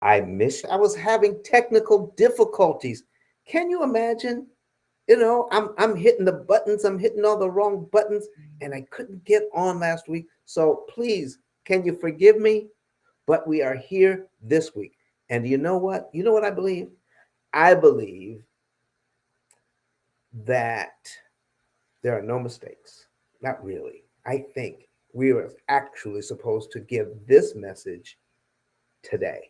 I was having technical difficulties. Can you imagine? I'm hitting the buttons, I'm hitting all the wrong buttons, and I couldn't get on last week. So please, can you forgive me? But we are here this week. And you know what? You know what I believe? I believe that there are no mistakes. Not really. I think we are actually supposed to give this message today.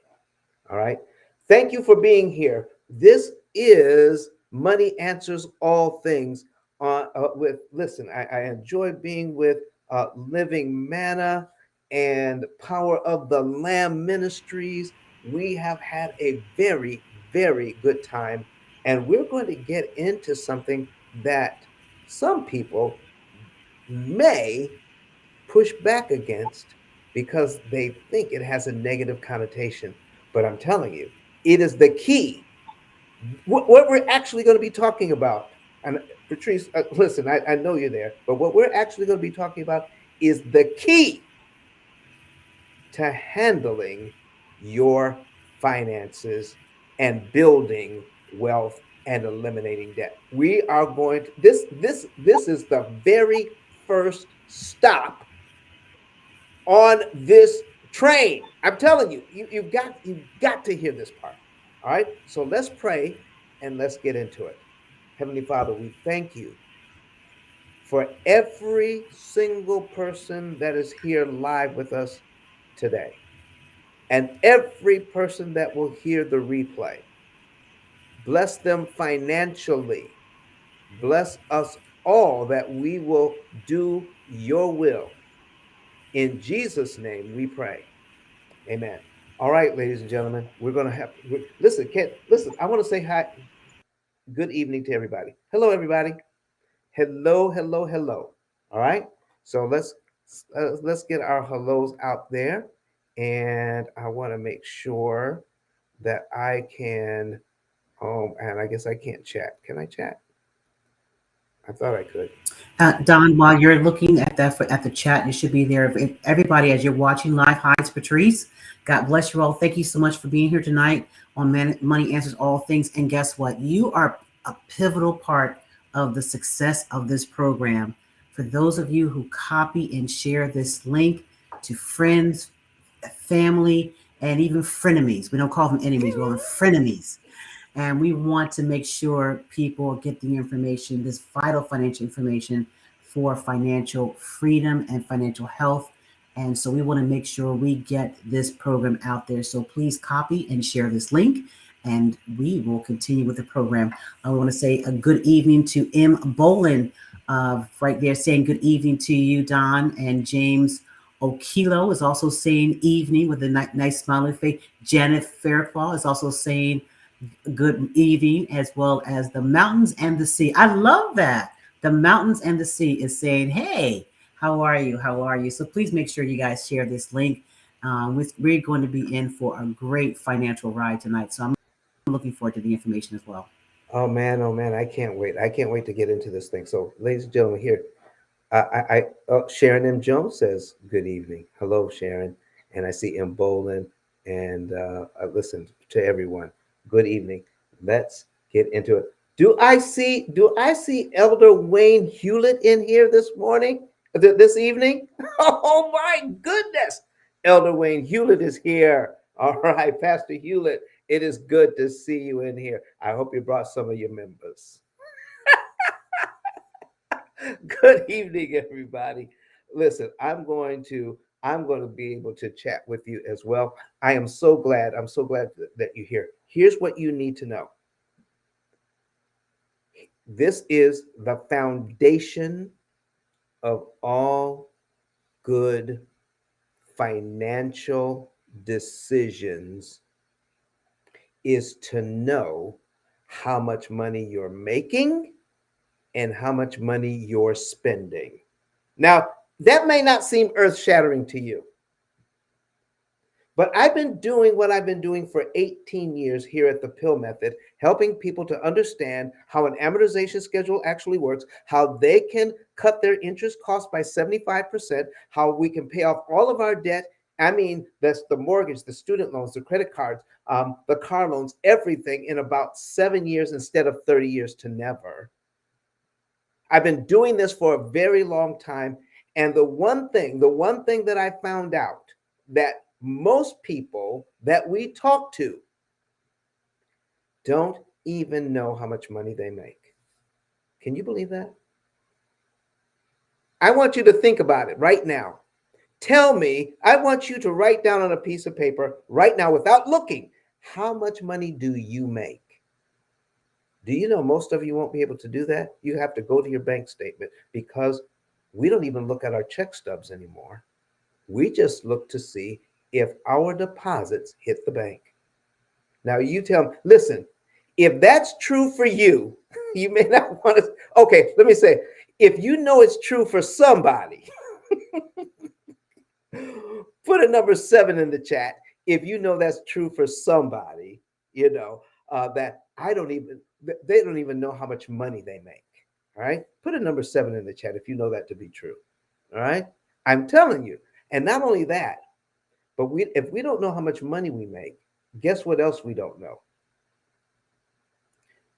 All right. Thank you for being here. This is Money Answers All Things. Listen, I enjoy being with Living Manna and Power of the Lamb Ministries. We have had a very, very good time, and we're going to get into something that some people may push back against because they think it has a negative connotation. But I'm telling you, it is the key. What we're actually going to be talking about, and Patrice, listen, I know you're there, but what we're actually going to be talking about is the key to handling your finances and building wealth and eliminating debt. We are going to this is the very first stop on this train. I'm telling you, you've got to hear this part. All right. So let's pray and let's get into it. Heavenly Father, we thank you for every single person that is here live with us today, and every person that will hear the replay. Bless them financially. Bless us all that we will do your will. In Jesus' name we pray. Amen. All right, ladies and gentlemen, we're going to have listen. Listen. I want to say hi. Good evening to everybody. Hello, everybody. Hello, hello, hello. All right. So let's get our hellos out there, and I want to make sure that I can. And I guess I can't chat. Can I chat? I thought I could. Don, while you're looking at the chat, you should be there. Everybody, as you're watching live, hi, it's Patrice. God bless you all. Thank you so much for being here tonight on Money Answers All Things. And guess what? You are a pivotal part of the success of this program. For those of you who copy and share this link to friends, family, and even frenemies, we don't call them enemies, we call them frenemies. And we want to make sure people get the information, this vital financial information for financial freedom and financial health. And so we want to make sure we get this program out there. So please copy and share this link, and we will continue with the program. I want to say a good evening to M. Bolin, right there saying good evening to you, Don. And James Okilo is also saying evening with a nice smiling face. Janet Fairfall is also saying good evening, as well as the mountains and the sea. I love that. The mountains and the sea is saying, hey, how are you? How are you? So please make sure you guys share this link. We're going to be in for a great financial ride tonight. So I'm looking forward to the information as well. Oh man, I can't wait. I can't wait to get into this thing. So, ladies and gentlemen, here, Sharon M. Jones says, good evening. Hello, Sharon. And I see M. Bolin, and I listen to everyone. Good evening. Let's get into it. Do I see Elder Wayne Hewlett in here this morning? This evening? Oh my goodness. Elder Wayne Hewlett is here. All right, Pastor Hewlett, it is good to see you in here. I hope you brought some of your members. Good evening, everybody. Listen, I'm going to be able to chat with you as well. I'm so glad that you're here. Here's what you need to know. This is the foundation of all good financial decisions, is to know how much money you're making and how much money you're spending. Now, that may not seem earth shattering to you, but I've been doing what I've been doing for 18 years here at the P.I.L.L Method, helping people to understand how an amortization schedule actually works, how they can cut their interest cost by 75%, how we can pay off all of our debt I mean, that's the mortgage, the student loans, the credit cards, the car loans, everything in about 7 years instead of 30 years to never. I've been doing this for a very long time. And the one thing that I found out that most people that we talk to don't even know how much money they make. Can you believe that? I want you to think about it right now. Tell me, I want you to write down on a piece of paper right now without looking, how much money do you make? Do you know most of you won't be able to do that? You have to go to your bank statement because we don't even look at our check stubs anymore. We just look to see if our deposits hit the bank. Now you tell me, listen, if that's true for you, you may not want to. Okay, let me say, if you know it's true for somebody, put a number 7 in the chat. If you know that's true for somebody, that they don't even know how much money they make. All right, put a number 7 in the chat if you know that to be true. All right, I'm telling you. And not only that, but if we don't know how much money we make, guess what else we don't know?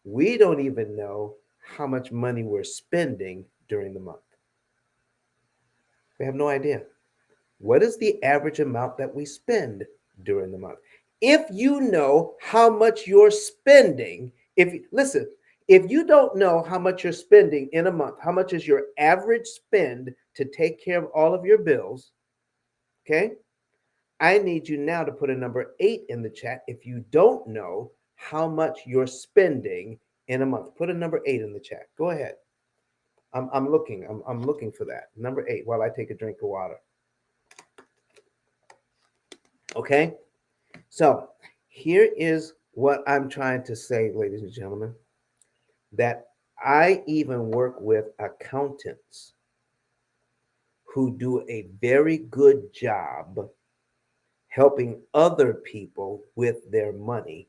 We don't even know how much money we're spending during the month. We have no idea. What is the average amount that we spend during the month? If you know how much you're spending, listen, if you don't know how much you're spending in a month, how much is your average spend to take care of all of your bills, okay? I need you now to put a number 8 in the chat if you don't know how much you're spending in a month. Put a number 8 in the chat. Go ahead. I'm looking. I'm looking for that. Number 8 while I take a drink of water. Okay? So here is what I'm trying to say, ladies and gentlemen, that I even work with accountants who do a very good job helping other people with their money.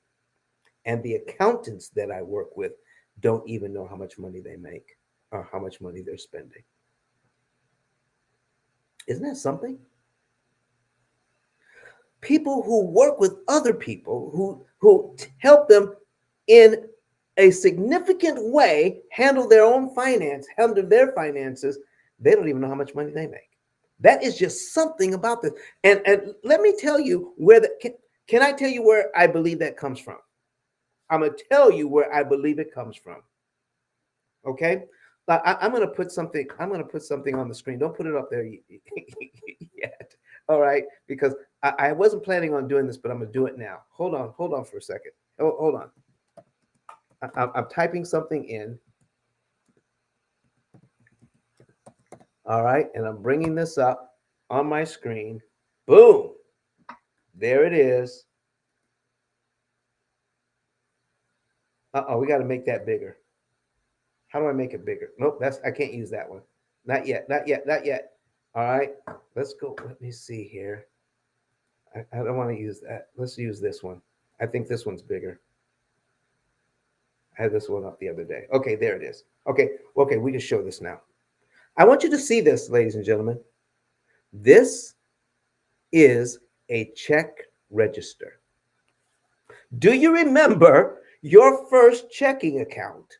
And the accountants that I work with don't even know how much money they make or how much money they're spending. Isn't that something? People who work with other people who help them in a significant way handle their finances, they don't even know how much money they make. That is just something about this. And let me tell you can I tell you where I believe that comes from? I'm gonna tell you where I believe it comes from. Okay, I'm gonna put something. I'm gonna put something on the screen. Don't put it up there yet. All right, because I wasn't planning on doing this, but I'm gonna do it now. Hold on for a second. Hold on. I'm typing something in. All right, and I'm bringing this up on my screen. Boom, there it is. We got to make that bigger. How do I make it bigger? Nope, I can't use that one. Not yet. Not yet. Not yet. All right, let's go. Let me see here. I don't want to use that. Let's use this one. I think this one's bigger. I had this one up the other day. Okay, there it is. Okay, we can show this now. I want you to see this, ladies and gentlemen. This is a check register. Do you remember your first checking account?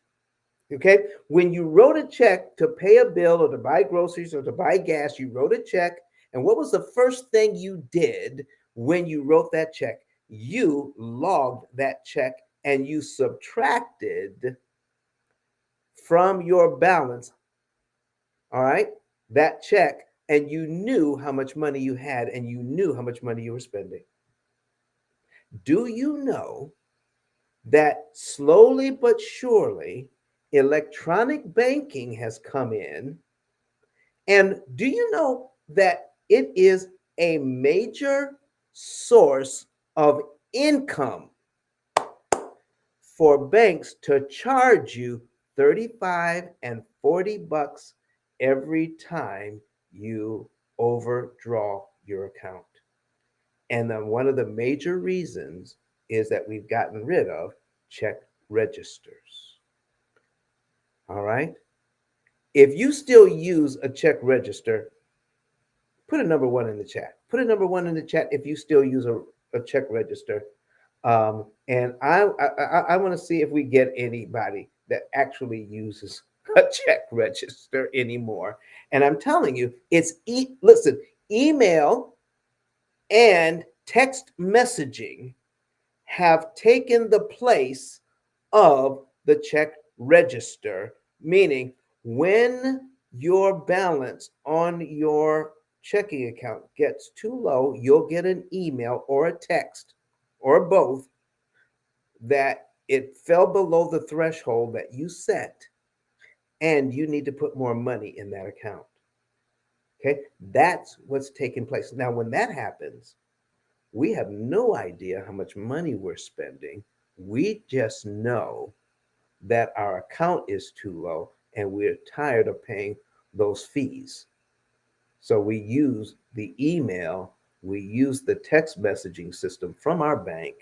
Okay, when you wrote a check to pay a bill or to buy groceries or to buy gas, you wrote a check. And what was the first thing you did when you wrote that check? You logged that check and you subtracted from your balance, all right, that check, and you knew how much money you had and you knew how much money you were spending. Do you know that slowly but surely electronic banking has come in? And do you know that it is a major source of income for banks to charge you 35 and 40 bucks every time you overdraw your account? And then one of the major reasons is that we've gotten rid of check registers. All right. If you still use a check register, Put a number one in the chat. Put a number one in the chat if you still use a check register. And I want to see if we get anybody that actually uses a check register anymore. And I'm telling you, listen, email and text messaging have taken the place of the check register, meaning when your balance on your checking account gets too low, you'll get an email or a text or both that it fell below the threshold that you set and you need to put more money in that account. Okay, that's what's taking place. Now, when that happens, we have no idea how much money we're spending. We just know that our account is too low and we're tired of paying those fees. So we use the email, we use the text messaging system from our bank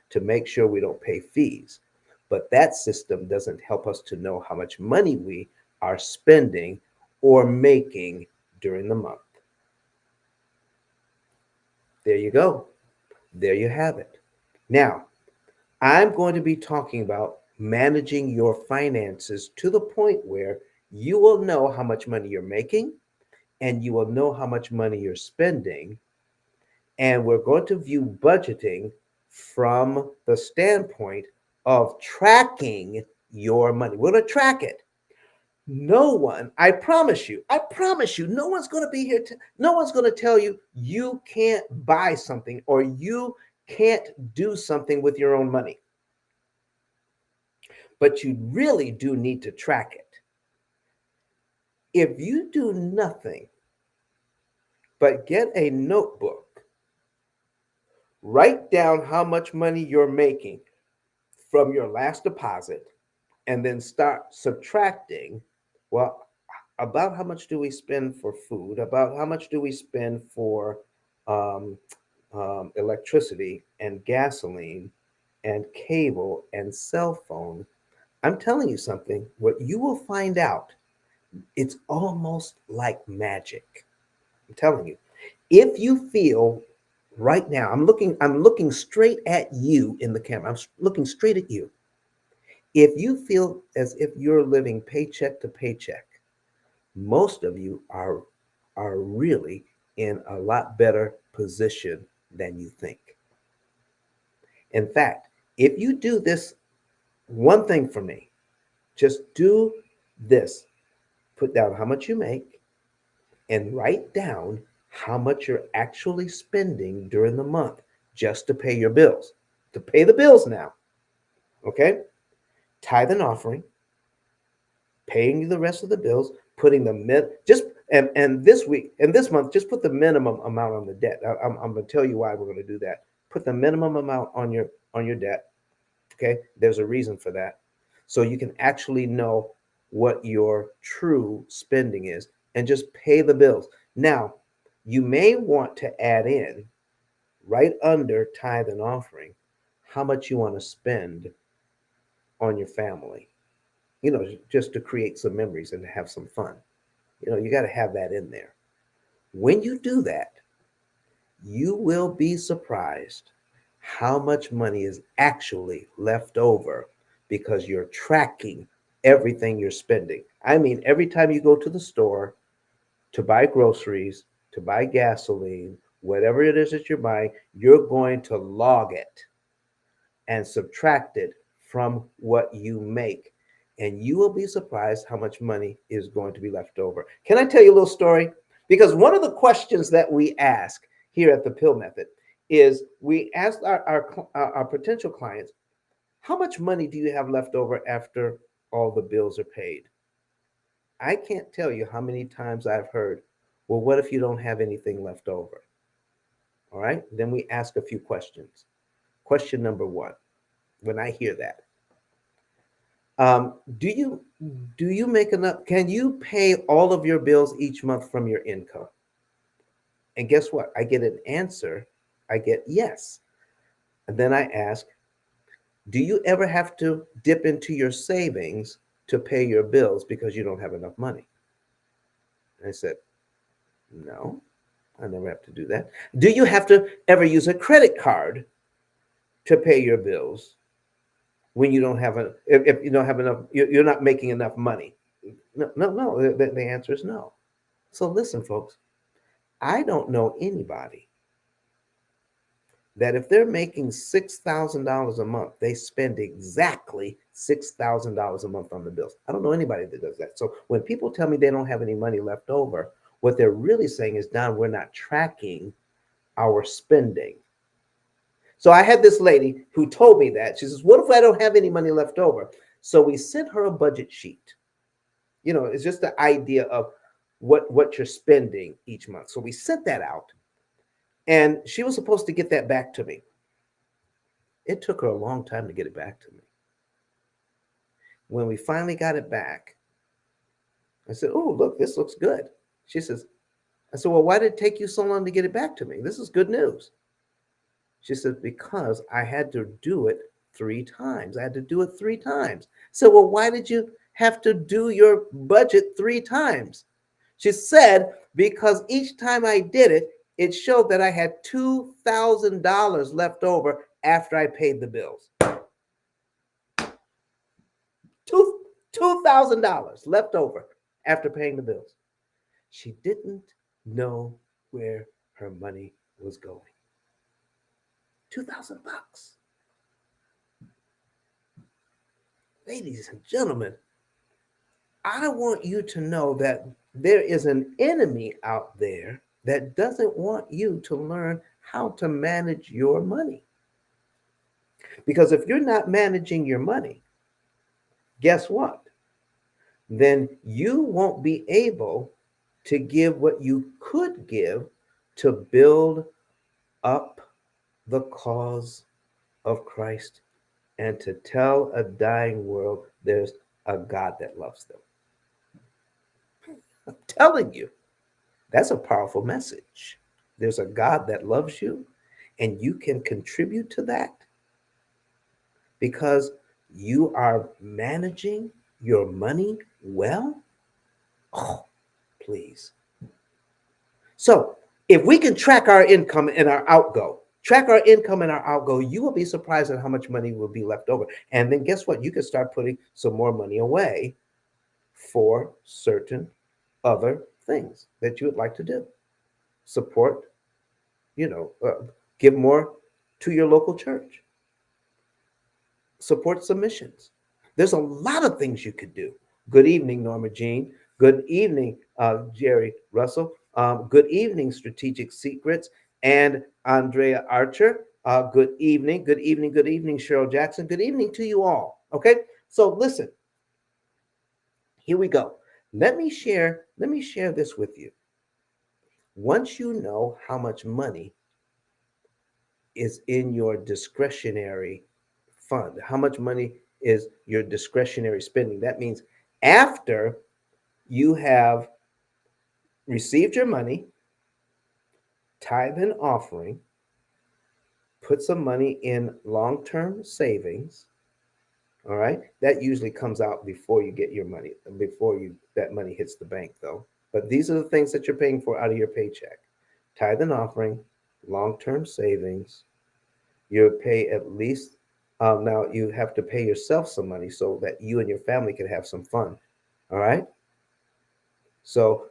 to make sure we don't pay fees. But that system doesn't help us to know how much money we are spending or making during the month. There you go. There you have it. Now, I'm going to be talking about managing your finances to the point where you will know how much money you're making and you will know how much money you're spending. And we're going to view budgeting from the standpoint of tracking your money. We're going to track it. No one, I promise you, no one's going to be here. No one's going to tell you you can't buy something or you can't do something with your own money. But you really do need to track it. If you do nothing but get a notebook, write down how much money you're making from your last deposit, and then start subtracting, well, about how much do we spend for food, about how much do we spend for um, electricity and gasoline and cable and cell phone. I'm telling you something, what you will find out, it's almost like magic. I'm telling you. If you feel right now, I'm looking straight at you in the camera. I'm looking straight at you. If you feel as if you're living paycheck to paycheck, most of you are really in a lot better position than you think. In fact, if you do this one thing for me, just do this. Put down how much you make and write down how much you're actually spending during the month just to pay your bills. To pay the bills now. Okay? Tithe and offering, paying the rest of the bills, putting the just and this week and this month, just put the minimum amount on the debt. I'm going to tell you why we're going to do that. Put the minimum amount on your debt. Okay, there's a reason for that, so you can actually know what your true spending is, and just pay the bills. Now, you may want to add in right under tithe and offering how much you want to spend on your family, just to create some memories and to have some fun. You got to have that in there. When you do that, you will be surprised how much money is actually left over because you're tracking everything you're spending. I mean, every time you go to the store to buy groceries, to buy gasoline, whatever it is that you're buying, you're going to log it and subtract it from what you make. And you will be surprised how much money is going to be left over. Can I tell you a little story? Because one of the questions that we ask here at the P.I.L.L Method is we ask our potential clients, how much money do you have left over after all the bills are paid? I can't tell you how many times I've heard, well, what if you don't have anything left over? All right. Then we ask a few questions. Question number one, when I hear that, do you make enough? Can you pay all of your bills each month from your income? And guess what? I get an answer. I get yes. And then I ask, do you ever have to dip into your savings to pay your bills because you don't have enough money? And I said, no. I never have to do that. Do you have to ever use a credit card to pay your bills when you don't have if you don't have enough, you're not making enough money? No, no, no. The answer is no. So listen, folks, I don't know anybody that if they're making $6,000 a month, they spend exactly $6,000 a month on the bills. I don't know anybody that does that. So when people tell me they don't have any money left over, what they're really saying is, Don, we're not tracking our spending. So I had this lady who told me that. She says, what if I don't have any money left over? So we sent her a budget sheet. It's just the idea of what you're spending each month. So we sent that out, and she was supposed to get that back to me. It took her a long time to get it back to me. When we finally got it back, I said, oh, look, this looks good. She says, I said, well, why did it take you so long to get it back to me? This is good news. She said, because I had to do it 3 times. I had to do it 3 times. So, well, why did you have to do your budget 3 times? She said, because each time I did it, it showed that I had $2,000 left over after I paid the bills. $2,000 left over after paying the bills. She didn't know where her money was going. 2,000 bucks. Ladies and gentlemen, I want you to know that there is an enemy out there that doesn't want you to learn how to manage your money. Because if you're not managing your money, guess what? Then you won't be able to give what you could give to build up the cause of Christ and to tell a dying world there's a God that loves them. I'm telling you, that's a powerful message. There's a God that loves you, and you can contribute to that because you are managing your money well. Oh, please. So, if we can track our income and our outgo, you will be surprised at how much money will be left over. And then guess what? You can start putting some more money away for certain other things that you would like to do. Support, you know, give more to your local church, support submissions. There's a lot of things you could do. Good evening, Norma Jean. Good evening, Jerry Russell. Good evening, Strategic Secrets and Andrea Archer. Good evening, good evening, good evening, Cheryl Jackson. Good evening to you all. Okay, so listen. Here we go. Let me share this with you. Once you know how much money is in your discretionary fund, how much money is your discretionary spending, that means after you have received your money, tithe and offering, put some money in long-term savings. All right, that usually comes out before you get your money, before you that money hits the bank, though. But these are the things that you're paying for out of your paycheck: tithe and offering, long-term savings. You pay at least, now you have to pay yourself some money so that you and your family can have some fun. All right. So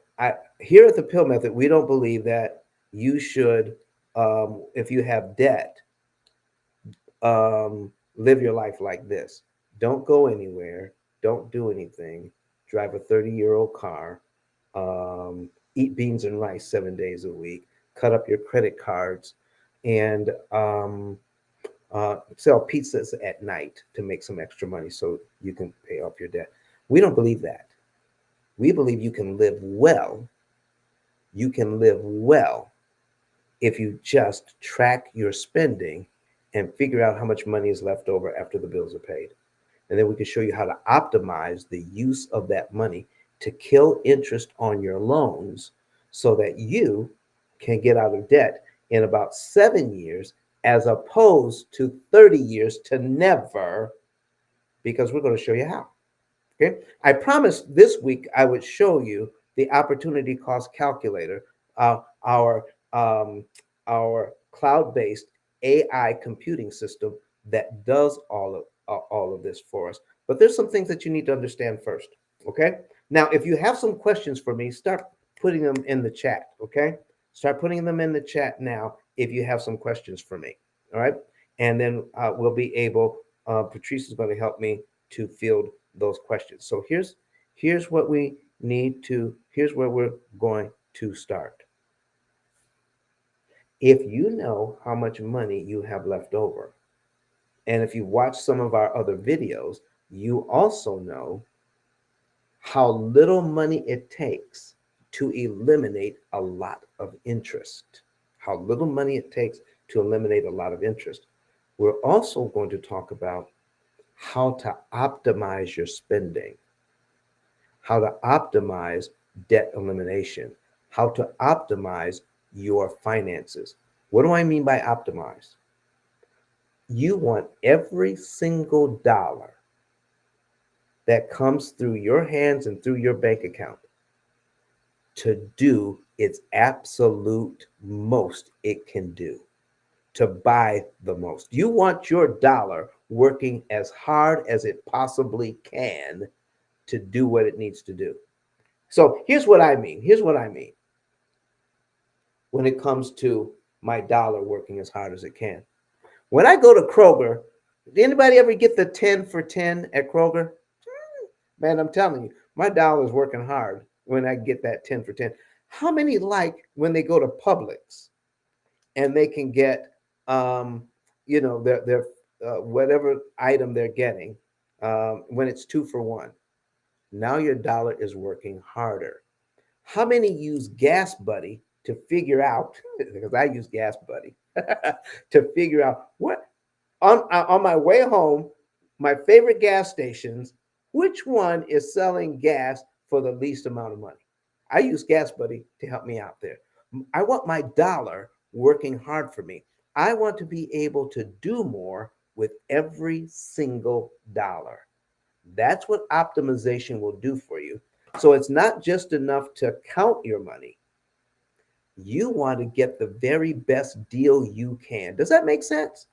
here at the Pill Method, we don't believe that you should, if you have debt, live your life like this. Don't go anywhere. Don't do anything. Drive a 30-year-old car. Eat beans and rice 7 days a week. Cut up your credit cards, and sell pizzas at night to make some extra money so you can pay off your debt. We don't believe that. We believe you can live well. You can live well if you just track your spending and figure out how much money is left over after the bills are paid. And then we can show you how to optimize the use of that money to kill interest on your loans so that you can get out of debt in about 7 years as opposed to 30 years to never, because we're going to show you how. Okay. I promised this week I would show you the opportunity cost calculator. our um, our cloud-based AI computing system that does all of this for us. But there's some things that you need to understand first. Okay. Now, if you have some questions for me, start putting them in the chat. Okay. Start putting them in the chat now if you have some questions for me. All right. And then we'll be able. Patrice is going to help me to field those questions. So here's what we need to. Here's where we're going to start. If you know how much money you have left over, and if you watch some of our other videos, you also know how little money it takes to eliminate a lot of interest. How little money it takes to eliminate a lot of interest. We're also going to talk about how to optimize your spending, how to optimize debt elimination, how to optimize your finances. What do I mean by optimize? You want every single dollar that comes through your hands and through your bank account to do its absolute most it can do, to buy the most. You want your dollar working as hard as it possibly can to do what it needs to do. So here's what I mean. Here's what I mean when it comes to my dollar working as hard as it can. When I go to Kroger, did anybody ever get the 10 for 10 at Kroger? Man, I'm telling you, my dollar is working hard when I get that 10 for 10. How many like when they go to Publix and they can get, um, their whatever item they're getting when it's 2 for 1? Now your dollar is working harder. How many use Gas Buddy to figure out, because I use Gas Buddy, to figure out what on my way home, my favorite gas stations, which one is selling gas for the least amount of money? I use Gas Buddy to help me out there. I want my dollar working hard for me. I want to be able to do more with every single dollar. That's what optimization will do for you. So it's not just enough to count your money. You want to get the very best deal you can. Does that make sense?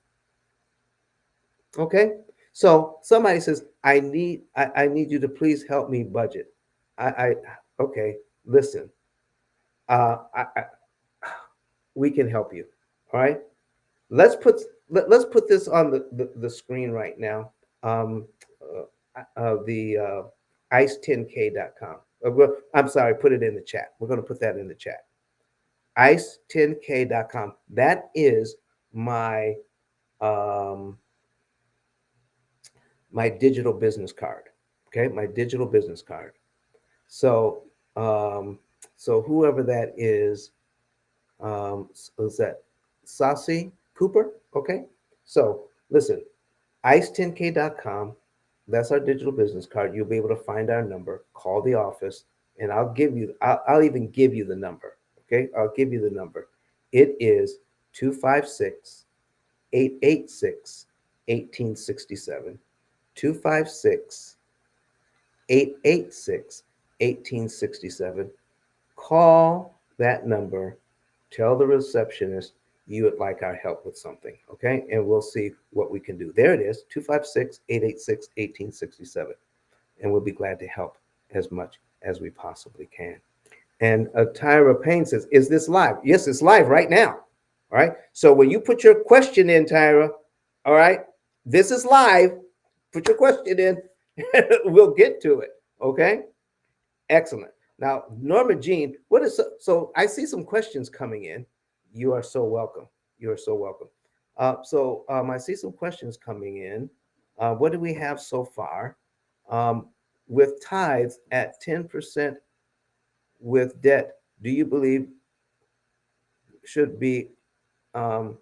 Okay. So somebody says, I need you to please help me budget. I okay, listen. I we can help you. All right. Let's put this on the screen right now. Um, the ice10k.com. I'm sorry, put it in the chat. We're going to put that in the chat. Ice10k.com. That is my um, my digital business card. Okay, my digital business card. So um, so whoever that is that Saucy Cooper? Okay. So listen, ice10k.com. That's our digital business card. You'll be able to find our number, call the office, and I'll even give you the number. Okay. I'll give you the number. It is 256 886 1867. 256 886 1867. Call that number, tell the receptionist you would like our help with something, okay? And we'll see what we can do. There it is, 256 886 1867. And we'll be glad to help as much as we possibly can. And Tyra Payne says, is this live? Yes, it's live right now. All right. So when you put your question in, Tyra, all right, this is live. Put your question in. We'll get to it. Okay. Excellent. Now, Norma Jean, what is so? I see some questions coming in. You are so welcome. You are so welcome. I see some questions coming in. What do we have so far? Um, with tithes at 10% with debt, do you believe should be? Um,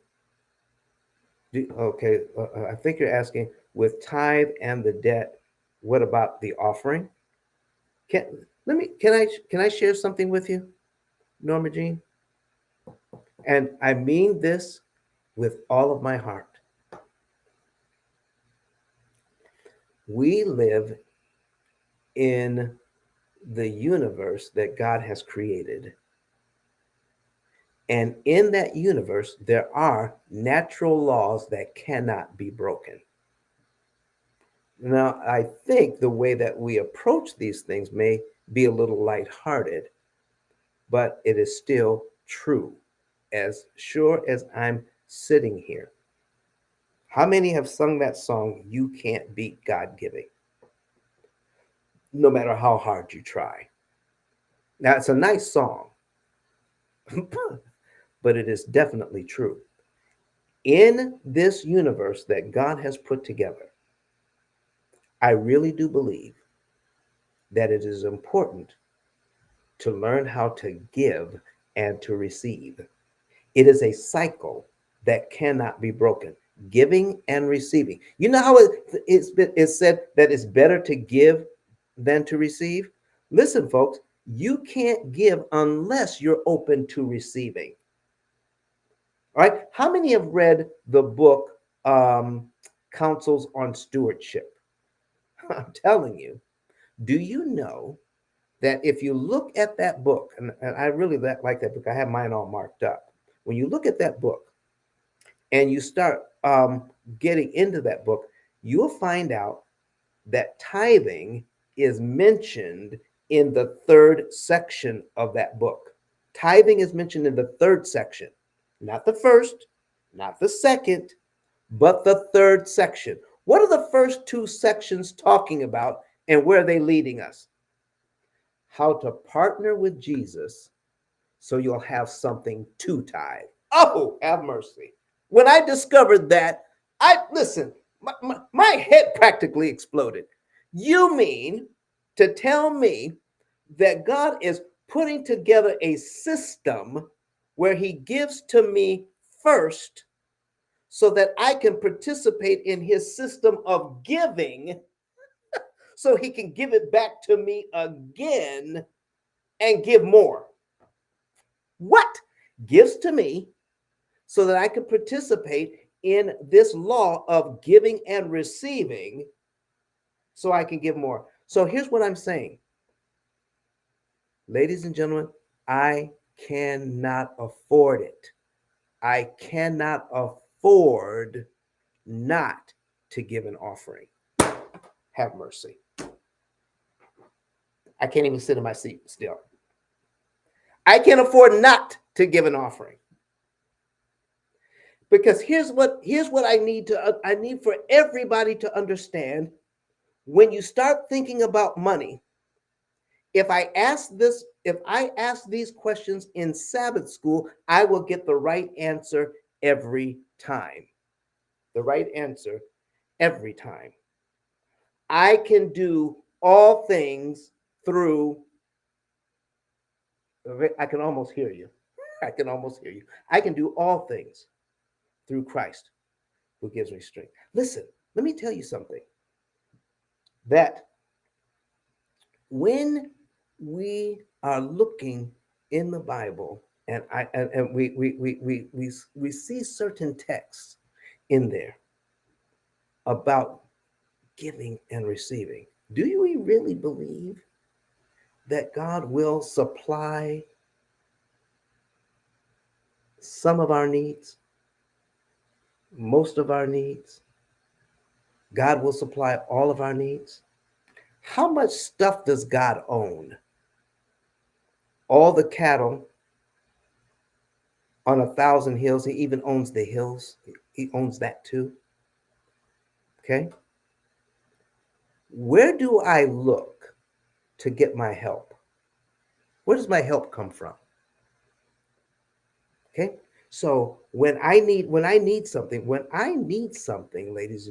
okay, I think you're asking with tithe and the debt. What about the offering? Can I share something with you, Norma Jean? And I mean this with all of my heart. We live in the universe that God has created. And in that universe, there are natural laws that cannot be broken. Now, I think the way that we approach these things may be a little lighthearted, but it is still true. As sure as I'm sitting here, how many have sung that song, You Can't Beat God Giving, no matter how hard you try? Now, it's a nice song, but it is definitely true. In this universe that God has put together, I really do believe that it is important to learn how to give and to receive. It is a cycle that cannot be broken. Giving and receiving. You know how it's said that it's better to give than to receive? Listen, folks, you can't give unless you're open to receiving. All right. How many have read the book Counsels on Stewardship? I'm telling you, do you know that if you look at that book, and I really like that book, I have mine all marked up. When you look at that book and you start getting into that book, you'll find out that tithing is mentioned in the third section of that book. Tithing is mentioned in the third section, not the first, not the second, but the third section. What are the first two sections talking about, and where are they leading us? How to partner with Jesus so you'll have something to tithe. Oh, have mercy. When I discovered that, my head practically exploded. You mean to tell me that God is putting together a system where He gives to me first so that I can participate in His system of giving so He can give it back to me again and give more? What? Gives to me so that I can participate in this law of giving and receiving so I can give more. So here's what I'm saying, ladies and gentlemen, I cannot afford it. I cannot afford not to give an offering. Have mercy. I can't even sit in my seat still. I can't afford not to give an offering. Because here's what I need for everybody to understand. When you start thinking about money, if I ask these questions in Sabbath school, I will get the right answer every time. The right answer every time. I can do all things through, I can almost hear you. I can almost hear you. I can do all things through Christ who gives me strength. Listen, let me tell you something. That when we are looking in the Bible, and we see certain texts in there about giving and receiving, do you really believe that God will supply some of our needs, most of our needs? God will supply all of our needs? How much stuff does God own? All the cattle on 1,000 hills. He even owns the hills. He owns that too. Okay. Where do I look to get my help? Where does my help come from? Okay. So ladies and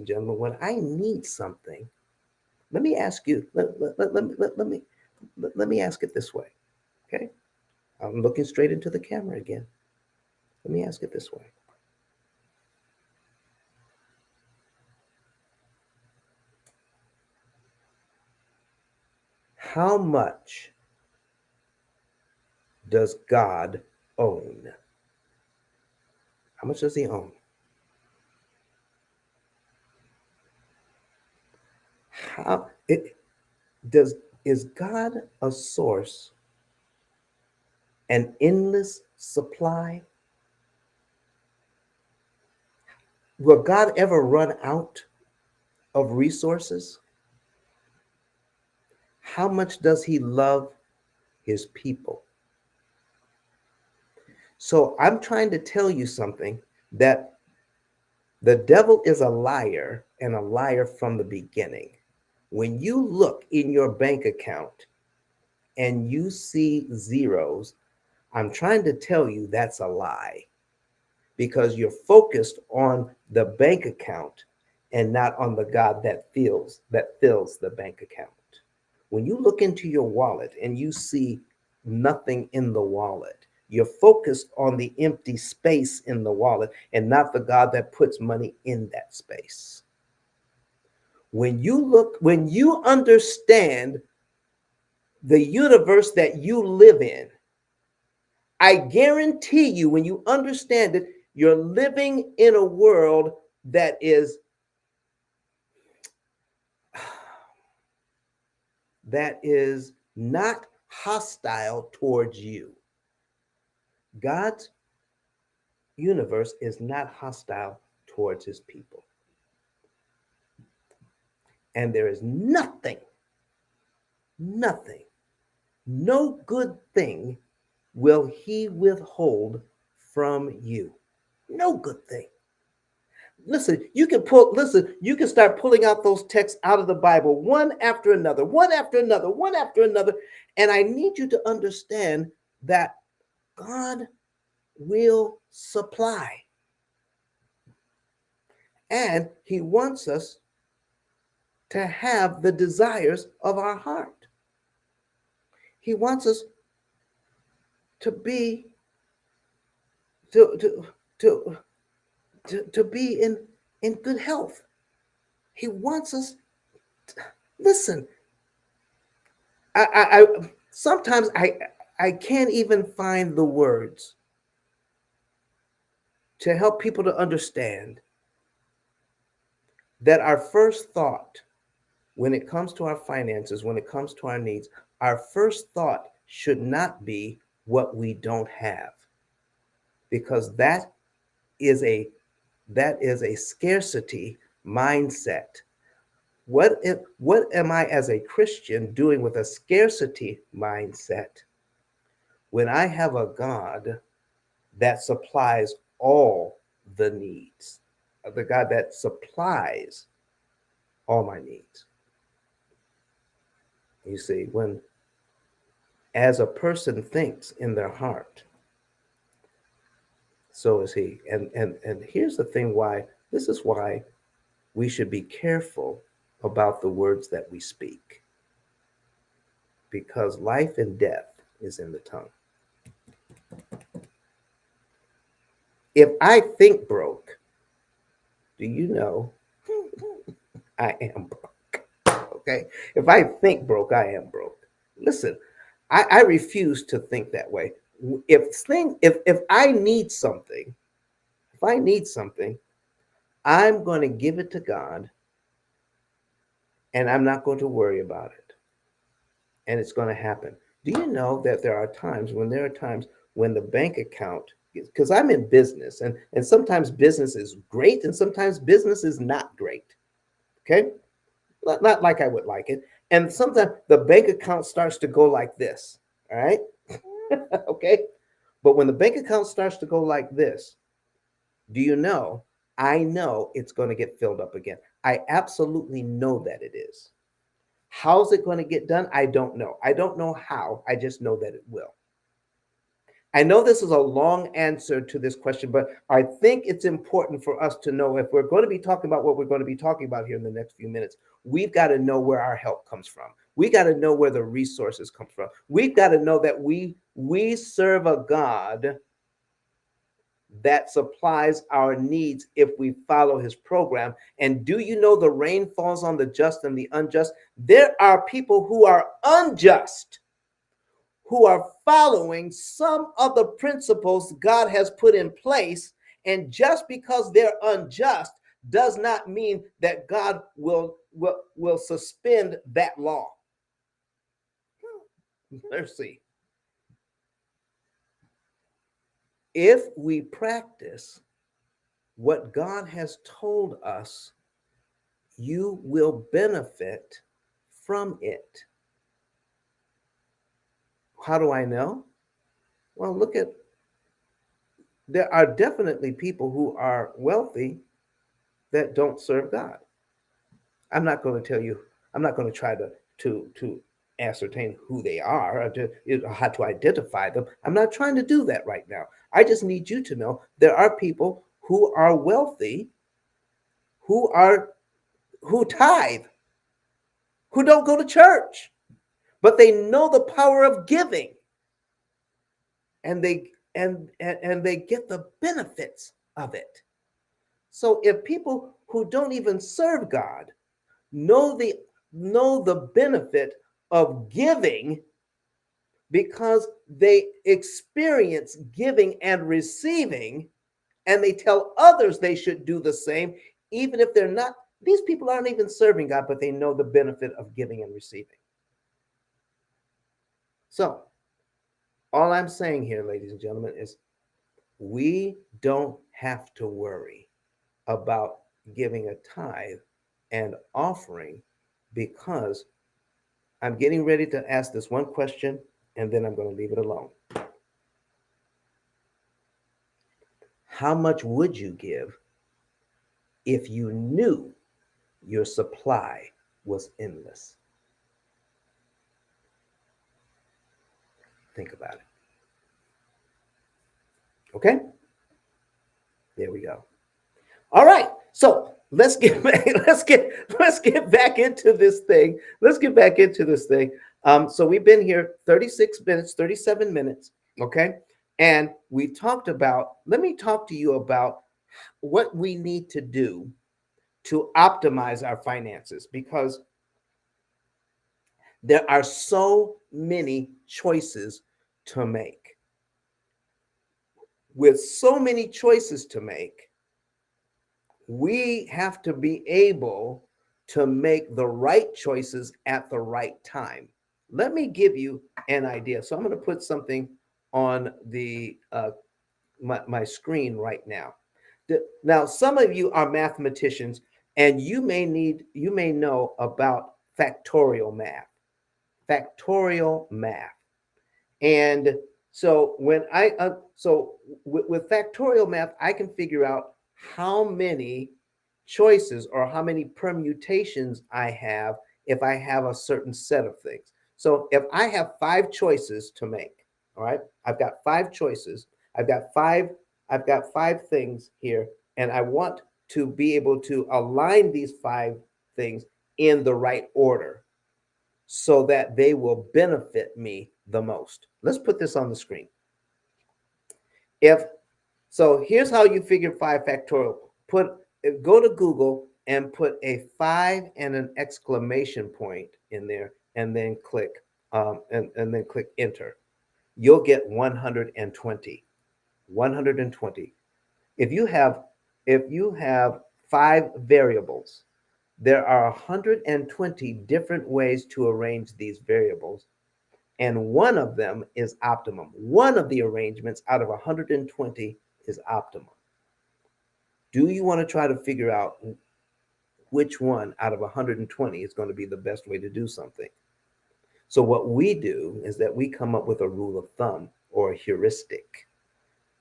gentlemen, when I need something, let me ask you, let me ask it this way. Okay. I'm looking straight into the camera again. Let me ask it this way. How much does God own? How much does He own? How it does is God a source, an endless supply? Will God ever run out of resources? How much does he love his people? So I'm trying to tell you something, that the devil is a liar, and a liar from the beginning. When you look in your bank account and you see zeros, I'm trying to tell you that's a lie, because you're focused on the bank account and not on the God that fills the bank account. When you look into your wallet and you see nothing in the wallet, you're focused on the empty space in the wallet and not the God that puts money in that space. When you understand the universe that you live in, I guarantee you, when you understand it, you're living in a world that is not hostile towards you. God's universe is not hostile towards his people. And there is nothing, no good thing will he withhold from you. No good thing. Listen, you can start pulling out those texts out of the Bible, one after another, one after another, one after another. And I need you to understand that God will supply. And he wants us to have the desires of our heart. He wants us to be to to to to be in good health. He wants us listen. I sometimes I can't even find the words to help people to understand that our first thought, when it comes to our finances, when it comes to our needs, our first thought should not be what we don't have, because is a scarcity mindset. What am I as a Christian doing with a scarcity mindset when I have a God that supplies all the needs, the God that supplies all my needs? You see, when as a person thinks in their heart, so is he. And here's the thing, why this is why we should be careful about the words that we speak, because life and death is in the tongue. If I think broke, do you know I am broke? Okay. If I think broke, I am broke. Listen, I refuse to think that way. If I need something, if I need something, I'm going to give it to God, and I'm not going to worry about it. And it's going to happen. Do you know that there are times when the bank account, because I'm in business, and sometimes business is great and sometimes business is not great. Okay. Not like I would like it. And sometimes the bank account starts to go like this. All right. Okay. But when the bank account starts to go like this, do you know? I know it's going to get filled up again. I absolutely know that it is. How's it going to get done? I don't know. I don't know how. I just know that it will. I know this is a long answer to this question, but I think it's important for us to know, if we're going to be talking about what we're going to be talking about here in the next few minutes, we've got to know where our help comes from. We got to know where the resources come from. We've got to know that we serve a God that supplies our needs if we follow his program. And do you know the rain falls on the just and the unjust? There are people who are unjust who are following some of the principles God has put in place. And just because they're unjust does not mean that God will suspend that law. Mercy. If we practice what God has told us, you will benefit from it. How do I know? Well, look at, there are definitely people who are wealthy that don't serve God. I'm not going to tell you, I'm not going to try to ascertain who they are or how to identify them. I'm not trying to do that right now. I just need you to know there are people who are wealthy, who are who tithe, who don't go to church, but they know the power of giving, and they get the benefits of it. So if people who don't even serve God know the benefit of giving, because they experience giving and receiving, and they tell others they should do the same, even if they're not, these people aren't even serving God, but they know the benefit of giving and receiving. So all I'm saying here, ladies and gentlemen, is we don't have to worry about giving a tithe and offering, because I'm getting ready to ask this one question, and then I'm going to leave it alone. How much would you give if you knew your supply was endless? Think about it. Okay? There we go. All right. So let's get back, let's get back into this thing. Let's get back into this thing. So we've been here 36 minutes, 37 minutes. Okay. And we talked about, let me talk to you about what we need to do to optimize our finances, because there are so many choices to make. With so many choices to make, we have to be able to make the right choices at the right time. Let me give you an idea. So I'm going to put something on the my screen right now. Now, some of you are mathematicians, and you may know about factorial math. Factorial math. And so when with factorial math, I can figure out how many choices or how many permutations I have if I have a certain set of things. So if I have five choices to make, all right, I've got five choices. I've got five, I've got five things here, and I want to be able to align these five things in the right order so that they will benefit me the most. Let's put this on the screen. If so, here's how you figure 5 factorial. Go to Google and put a 5 and an exclamation point in there, and then click and then click enter. You'll get 120. 120. If you have if you have 5 variables, there are 120 different ways to arrange these variables, and one of them is optimum. One of the arrangements out of 120 is optimum. Do you want to try to figure out which one out of 120 is going to be the best way to do something? So what we do is that we come up with a rule of thumb or a heuristic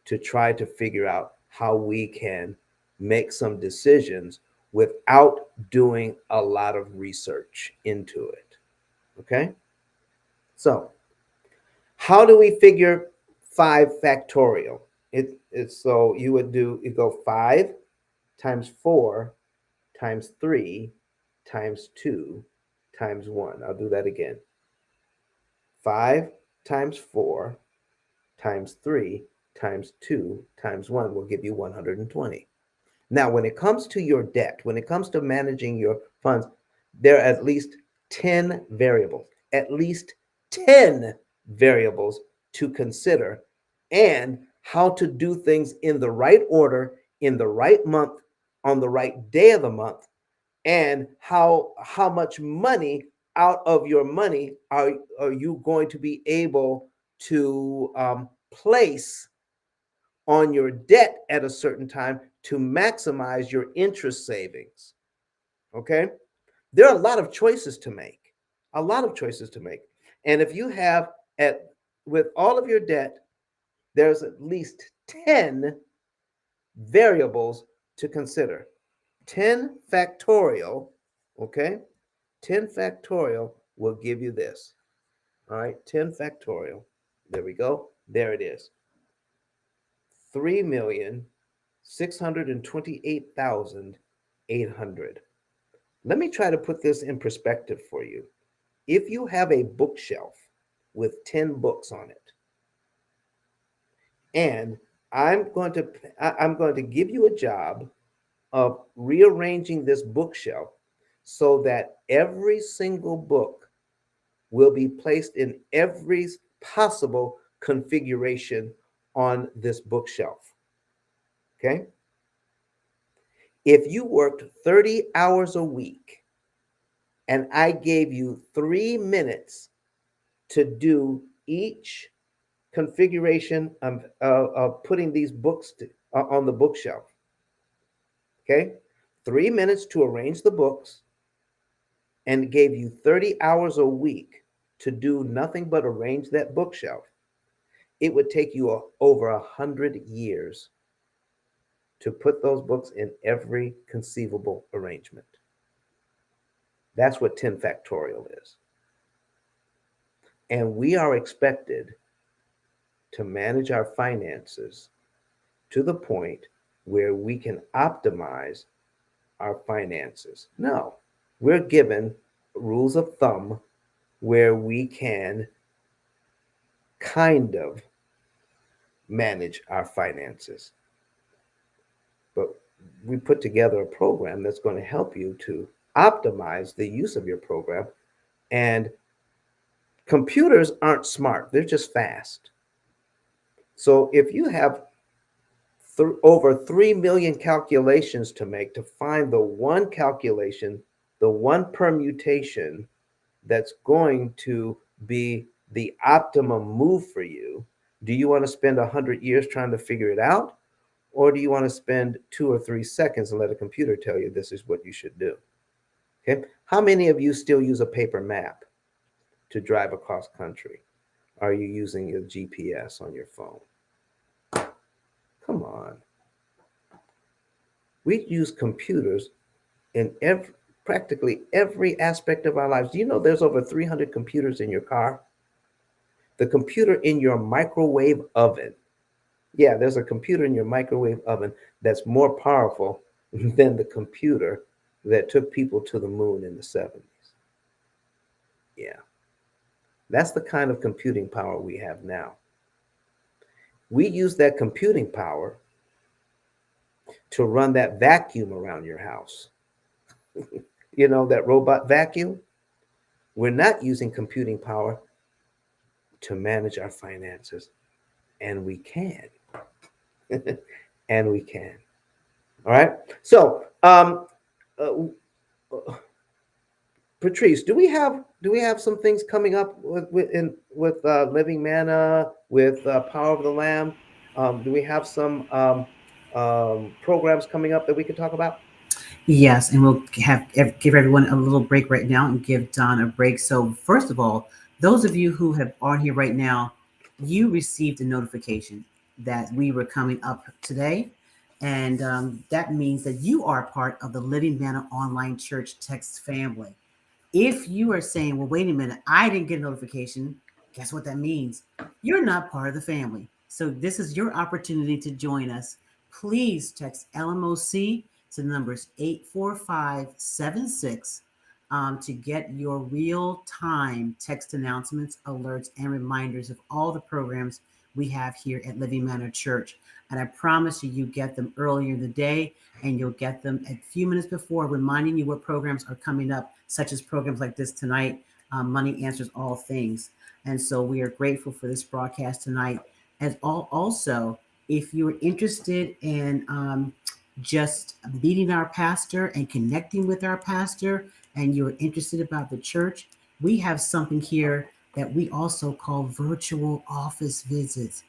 to try to figure out how we can make some decisions without doing a lot of research into it. Okay? So how do we figure 5 factorial? It's so you go 5 times 4 times 3 times 2 times 1. I'll do that again. 5 times 4 times 3 times 2 times 1 will give you 120. Now, when it comes to your debt, when it comes to managing your funds, there are at least 10 variables, at least 10 variables to consider, and how to do things in the right order, in the right month, on the right day of the month, and how much money out of your money are you going to be able to place on your debt at a certain time to maximize your interest savings. Okay? There are a lot of choices to make. A lot of choices to make. And if you have at with all of your debt, there's at least 10 variables to consider. 10 factorial, okay? 10 factorial will give you this. All right, 10 factorial. There we go. There it is. 3,628,800. Let me try to put this in perspective for you. If you have a bookshelf with 10 books on it, and I'm going to give you a job of rearranging this bookshelf so that every single book will be placed in every possible configuration on this bookshelf. Okay? If you worked 30 hours a week and I gave you 3 minutes to do each configuration of putting these books on the bookshelf, okay? 3 minutes to arrange the books and gave you 30 hours a week to do nothing but arrange that bookshelf, it would take you over 100 years to put those books in every conceivable arrangement. That's what 10 factorial is. And we are expected to manage our finances to the point where we can optimize our finances. No, we're given rules of thumb where we can kind of manage our finances. But we put together a program that's going to help you to optimize the use of your program. And computers aren't smart, they're just fast. So if you have over 3 million calculations to make to find the one calculation, the one permutation that's going to be the optimum move for you, do you want to spend 100 years trying to figure it out? Or do you want to spend 2 or 3 seconds and let a computer tell you this is what you should do? Okay. How many of you still use a paper map to drive across country? Are you using your GPS on your phone? Come on. We use computers in practically every aspect of our lives. Do you know there's over 300 computers in your car? The computer in your microwave oven. Yeah, there's a computer in your microwave oven that's more powerful than the computer that took people to the moon in the 70s. Yeah, that's the kind of computing power we have now. We use that computing power to run that vacuum around your house. You know, that robot vacuum? We're not using computing power to manage our finances, and we can. And we can. All right. So, uh, Patrice, do we have some things coming up with Living Manna, with Power of the Lamb? Do we have some programs coming up that we could talk about? Yes, and we'll give everyone a little break right now and give Don a break. So first of all, those of you who have on here right now, you received a notification that we were coming up today, and that means that you are part of the Living Manna Online Church text family. If you are saying, well, wait a minute, I didn't get a notification, guess what that means? You're not part of the family. So this is your opportunity to join us. Please text LMOC to numbers 84576 to get your real time text announcements, alerts, and reminders of all the programs we have here at Living Manor Church. And I promise you, you get them earlier in the day, and you'll get them a few minutes before, reminding you what programs are coming up, such as programs like this tonight, Money Answers All Things. And so we are grateful for this broadcast tonight. Also, if you're interested in just meeting our pastor and connecting with our pastor, and you're interested about the church, we have something here that we also call virtual office visits.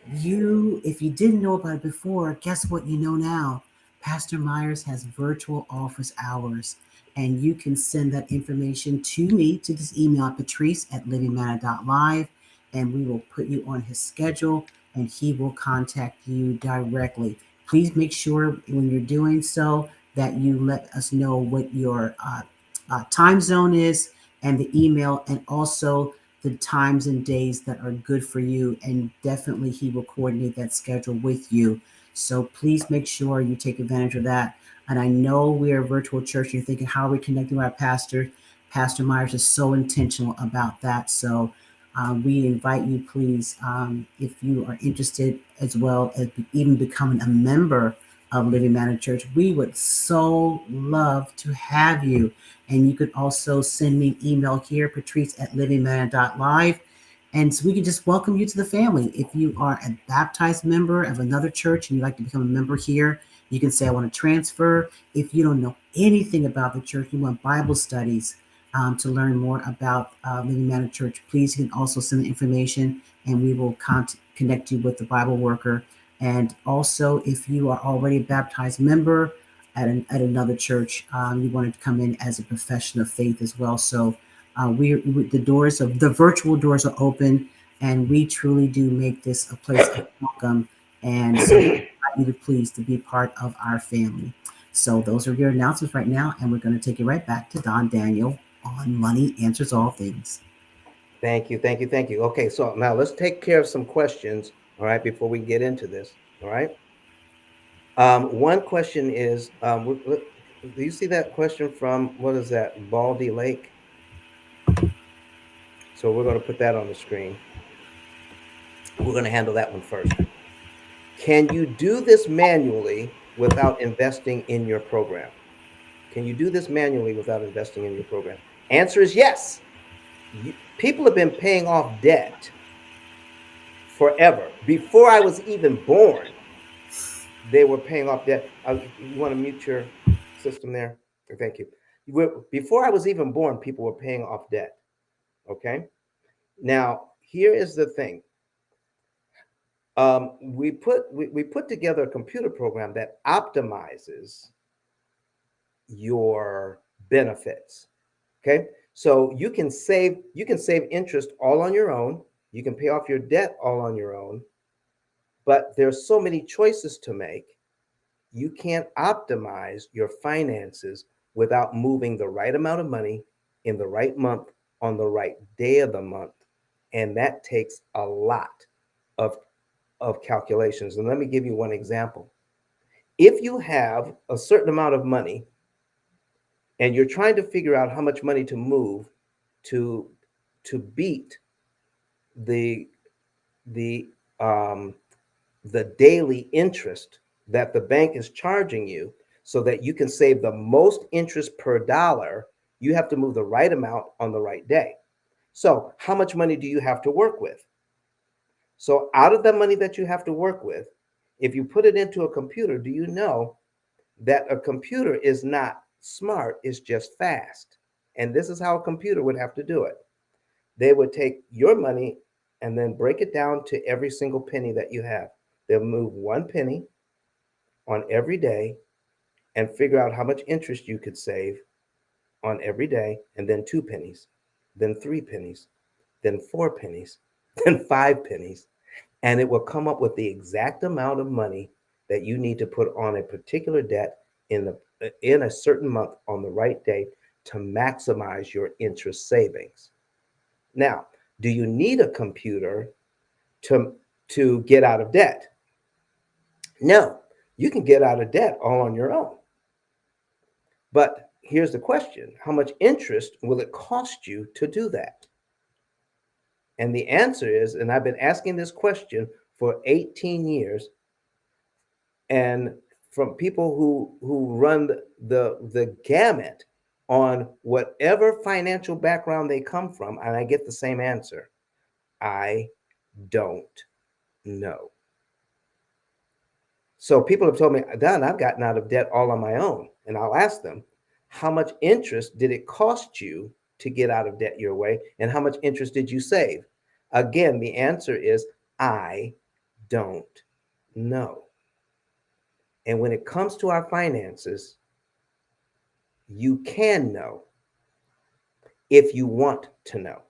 If you didn't know about it before, guess what you know now? Pastor Myers has virtual office hours, and you can send that information to me to this email at patrice@livingmanna.live, and we will put you on his schedule and he will contact you directly. Please make sure when you're doing so that you let us know what your time zone is and the email, and also the times and days that are good for you, and definitely he will coordinate that schedule with you. So please make sure you take advantage of that. And I know we are a virtual church. You're thinking, how are we connecting with our pastor? Pastor Myers is so intentional about that. So we invite you, please, if you are interested, as well as even becoming a member of Living Manor Church, we would so love to have you. And you could also send me an email here, patrice@livingmanna.live. And so we can just welcome you to the family. If you are a baptized member of another church and you'd like to become a member here, you can say, I want to transfer. If you don't know anything about the church, you want Bible studies to learn more about Living Manor Church, please, you can also send the information and we will connect you with the Bible worker. And also, if you are already a baptized member at another church, you wanted to come in as a profession of faith as well. So the doors of the virtual doors are open, and we truly do make this a place of welcome. And so, we invite you to please to be part of our family. So those are your announcements right now, and we're going to take it right back to Don Daniel on Money Answers All Things. Thank you, thank you, thank you. Okay, so now let's take care of some questions, all right, before we get into this, all right? One question is, do you see that question from, what is that, Baldy Lake? So we're going to put that on the screen. We're going to handle that one first. Can you do this manually without investing in your program? Can you do this manually without investing in your program? Answer is yes. People have been paying off debt forever. Before I was even born, they were paying off debt. You want to mute your system there? Thank you. Before I was even born, people were paying off debt. Okay. Now, here is the thing. We put together a computer program that optimizes your benefits. Okay. So you can save interest all on your own. You can pay off your debt all on your own. But there's so many choices to make. You can't optimize your finances without moving the right amount of money in the right month on the right day of the month. And that takes a lot of, of calculations. And let me give you one example. If you have a certain amount of money and you're trying to figure out how much money to move to to beat the the um, the daily interest that the bank is charging you, so that you can save the most interest per dollar, you have to move the right amount on the right day. So how much money do you have to work with? So out of the money that you have to work with, if you put it into a computer, do you know that a computer is not smart, it's just fast? And this is how a computer would have to do it. They would take your money and then break it down to every single penny that you have. They'll move one penny on every day and figure out how much interest you could save on every day, and then two pennies, then three pennies, then four pennies, then five pennies. And it will come up with the exact amount of money that you need to put on a particular debt in a certain month on the right day to maximize your interest savings. Now, do you need a computer to get out of debt? No, you can get out of debt all on your own. But here's the question: how much interest will it cost you to do that? And the answer is, and I've been asking this question for 18 years, and from people who run the gamut on whatever financial background they come from, and I get the same answer: I don't know. So people have told me, Don, I've gotten out of debt all on my own. And I'll ask them, how much interest did it cost you to get out of debt your way? And how much interest did you save? Again, the answer is, I don't know. And when it comes to our finances, you can know if you want to know.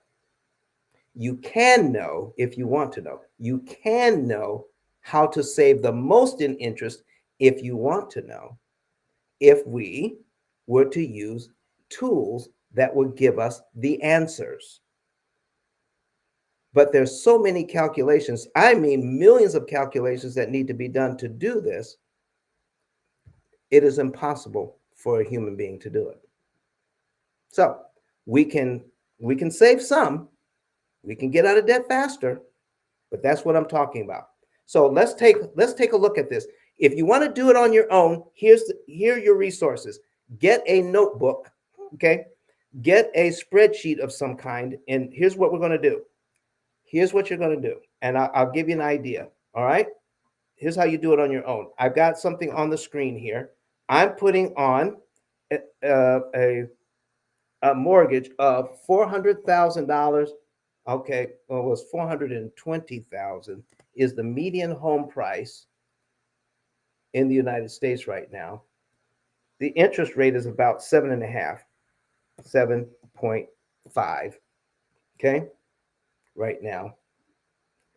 You can know if you want to know. You can know how to save the most in interest if you want to know, if we were to use tools that would give us the answers. But there's so many calculations, I mean millions of calculations that need to be done to do this. It is impossible for a human being to do it. So we can we can save some, we can get out of debt faster, but that's what I'm talking about. So let's take a look at this. If you want to do it on your own, here are your resources. Get a notebook, okay? Get a spreadsheet of some kind, and here's what we're going to do. Here's what you're going to do, and I'll give you an idea. All right? Here's how you do it on your own. I've got something on the screen here. I'm putting on a, a, a mortgage of $400,000. Okay, well, it was 420,000 is the median home price in the United States right now. The interest rate is about 7.5, 7.5. Okay, right now,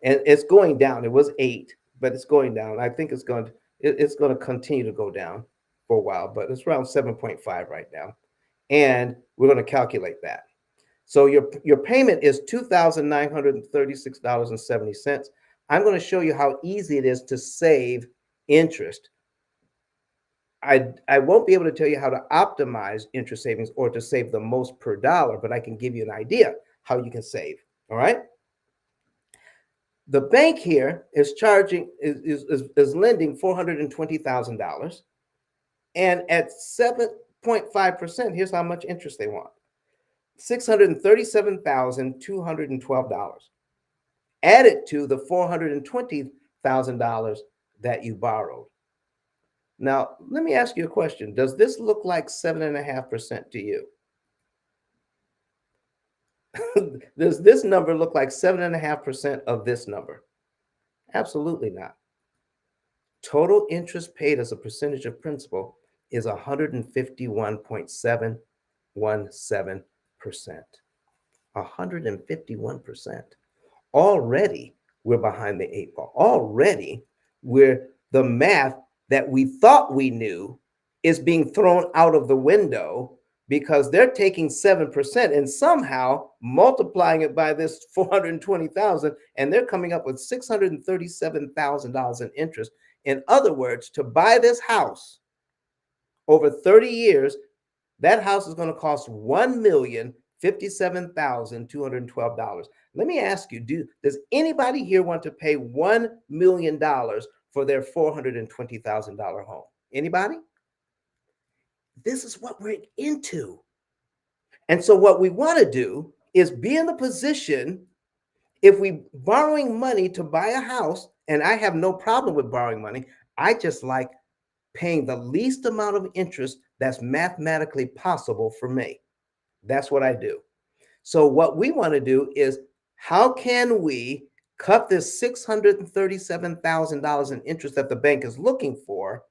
and it's going down. It was 8, but it's going down. I think it's going to continue to go down for a while, but it's around 7.5 right now, and we're going to calculate that. So your payment is $2,936.70. I'm going to show you how easy it is to save interest. I won't be able to tell you how to optimize interest savings or to save the most per dollar, but I can give you an idea how you can save. All right. The bank here is charging is lending $420,000, and at 7.5%, here's how much interest they want: $637,212. Added to the $420,000 that you borrowed. Now, let me ask you a question. Does this look like 7.5% to you? Does this number look like 7.5% of this number? Absolutely not. Total interest paid as a percentage of principal is 151.717%. 151%. Already we're behind the 8 ball. Already the math that we thought we knew is being thrown out of the window because they're taking 7% and somehow multiplying it by this 420,000, and they're coming up with $637,000 in interest. In other words, to buy this house over 30 years, that house is going to cost $1,057,212. Let me ask you, does anybody here want to pay $1 million for their $420,000 home? Anybody? This is what we're into. And so what we want to do is be in the position, if we borrowing money to buy a house, and I have no problem with borrowing money, I just like paying the least amount of interest that's mathematically possible for me. That's what I do. So what we want to do is, how can we cut this $637,000 in interest that the bank is looking for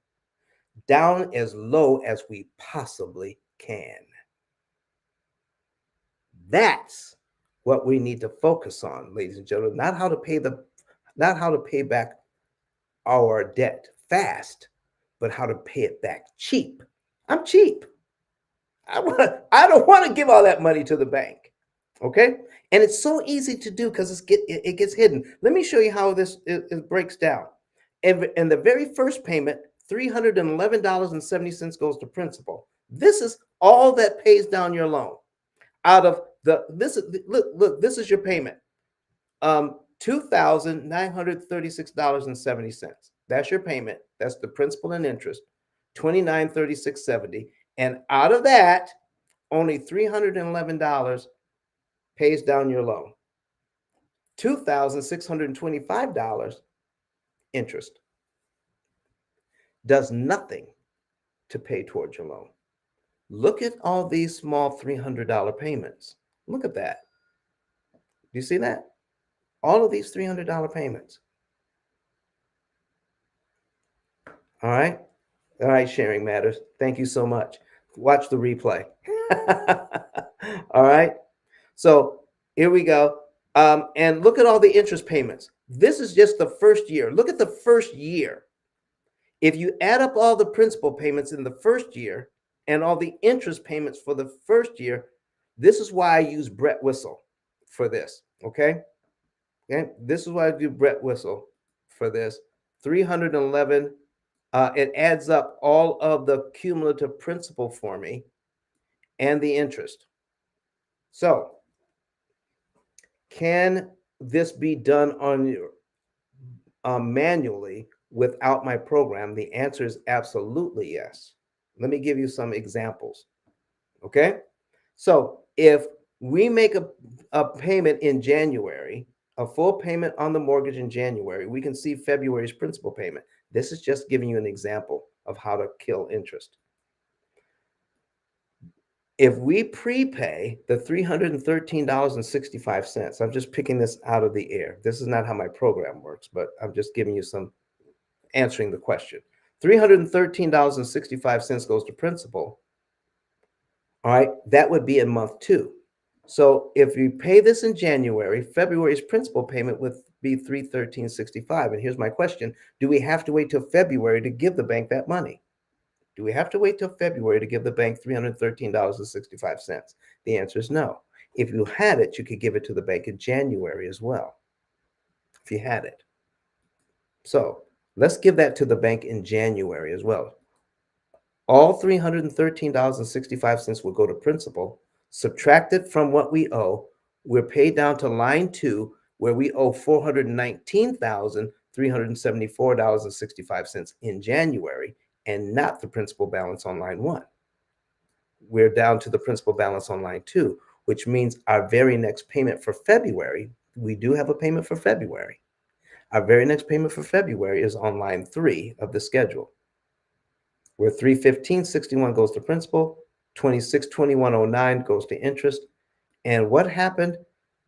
down as low as we possibly can? That's what we need to focus on, ladies and gentlemen, not how to pay back our debt fast, but how to pay it back cheap. I'm cheap. I don't want to give all that money to the bank. Okay? And it's so easy to do because it gets hidden. Let me show you how it breaks down. And the very first payment, $311.70 goes to principal. This is all that pays down your loan. Out of this is your payment. $2,936.70. That's your payment. That's the principal and interest. $2,936.70. And out of that, only $311 pays down your loan. $2,625 interest does nothing to pay towards your loan. Look at all these small $300 payments. Look at that. Do you see that? All of these $300 payments. All right. All right, sharing matters. Thank you so much. Watch the replay. All right. So here we go. And look at all the interest payments. This is just the first year. Look at the first year. If you add up all the principal payments in the first year and all the interest payments for the first year, this is why I use Brett Whistle for this. Okay. Okay. This is why I do Brett Whistle for this. 311. It adds up all of the cumulative principal for me and the interest. So, can this be done on your manually without my program? The answer is absolutely yes. Let me give you some examples. Okay. So if we make a payment in January, a full payment on the mortgage in January, we can see February's principal payment. This is just giving you an example of how to kill interest. If we prepay the $313.65, I'm just picking this out of the air. This is not how my program works, but I'm just giving you some answering the question. $313.65 goes to principal. All right, that would be in month 2. So if you pay this in January, February's principal payment would be $313.65. And here's my question: do we have to wait till February to give the bank that money? Do we have to wait till February to give the bank $313.65? The answer is no. If you had it, you could give it to the bank in January as well, if you had it. So let's give that to the bank in January as well. All $313.65 will go to principal, subtracted from what we owe. We're paid down to line 2, where we owe $419,374.65 in January, and not the principal balance on line 1. We're down to the principal balance on line 2, which means our very next payment for February, we do have a payment for February. Our very next payment for February is on line 3 of the schedule, where $315.61 goes to principal, $2621.09 goes to interest. And what happened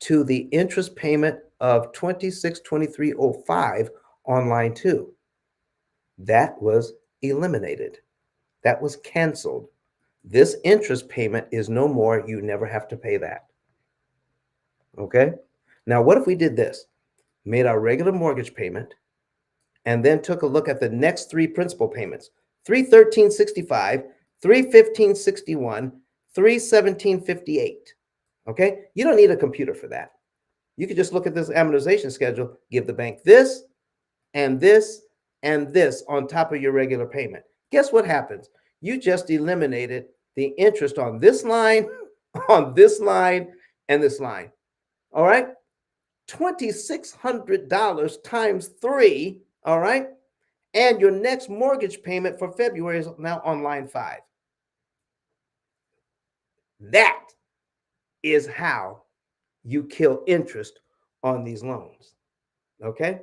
to the interest payment of $2623.05 on line 2? That was eliminated. That was canceled. This interest payment is no more. You never have to pay that. Okay? Now, what if we did this? Made our regular mortgage payment, and then took a look at the next 3 principal payments: $313.65, $315.61, $317.58. Okay? You don't need a computer for that. You could just look at this amortization schedule, give the bank this and this and this on top of your regular payment. Guess what happens? You just eliminated the interest on this line, on this line, and this line. All right? $2,600 times 3. All right? And your next mortgage payment for February is now on line 5. That is how you kill interest on these loans. Okay?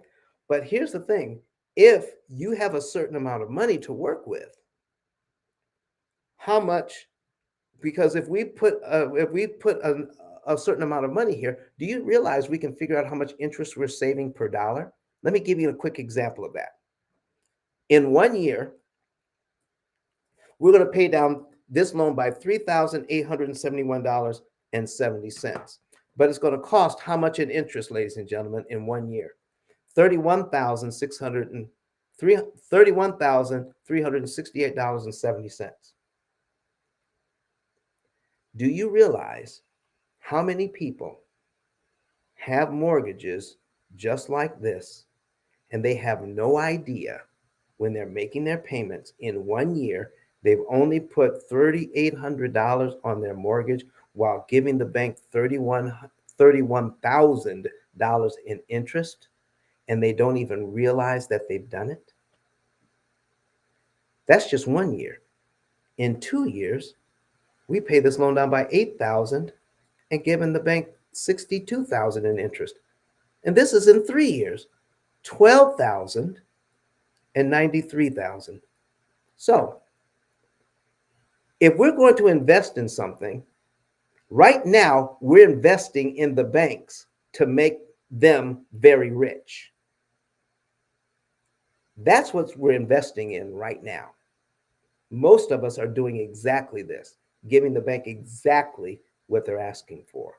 But here's the thing: if you have a certain amount of money to work with, how much? Because if we put a certain amount of money here, do you realize we can figure out how much interest we're saving per dollar? Let me give you a quick example of that. In 1 year, we're going to pay down this loan by $3,871.70. But it's going to cost how much in interest, ladies and gentlemen, in 1 year? $31,368.70. Do you realize how many people have mortgages just like this, and they have no idea when they're making their payments in 1 year, they've only put $3,800 on their mortgage while giving the bank $31,000 in interest, and they don't even realize that they've done it? That's just 1 year. In 2 years, we pay this loan down by $8,000 and giving the bank $62,000 in interest. And this is in 3 years, $12,000 and $93,000. So, if we're going to invest in something, right now we're investing in the banks to make them very rich. That's what we're investing in right now. Most of us are doing exactly this, giving the bank exactly what they're asking for.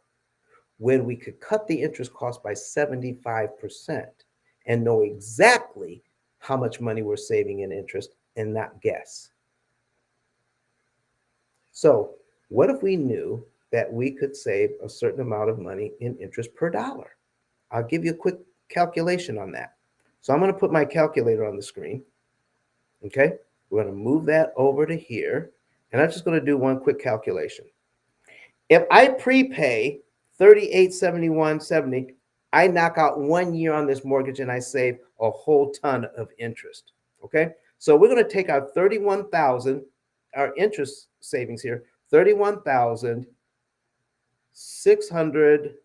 When we could cut the interest cost by 75% and know exactly how much money we're saving in interest and not guess. So, what if we knew that we could save a certain amount of money in interest per dollar? I'll give you a quick calculation on that. So, I'm going to put my calculator on the screen. Okay, we're going to move that over to here, and I'm just going to do one quick calculation. If I prepay 3871.70, I knock out 1 year on this mortgage and I save a whole ton of interest. Okay, so we're going to take out 31,000, our interest savings here, 31,600.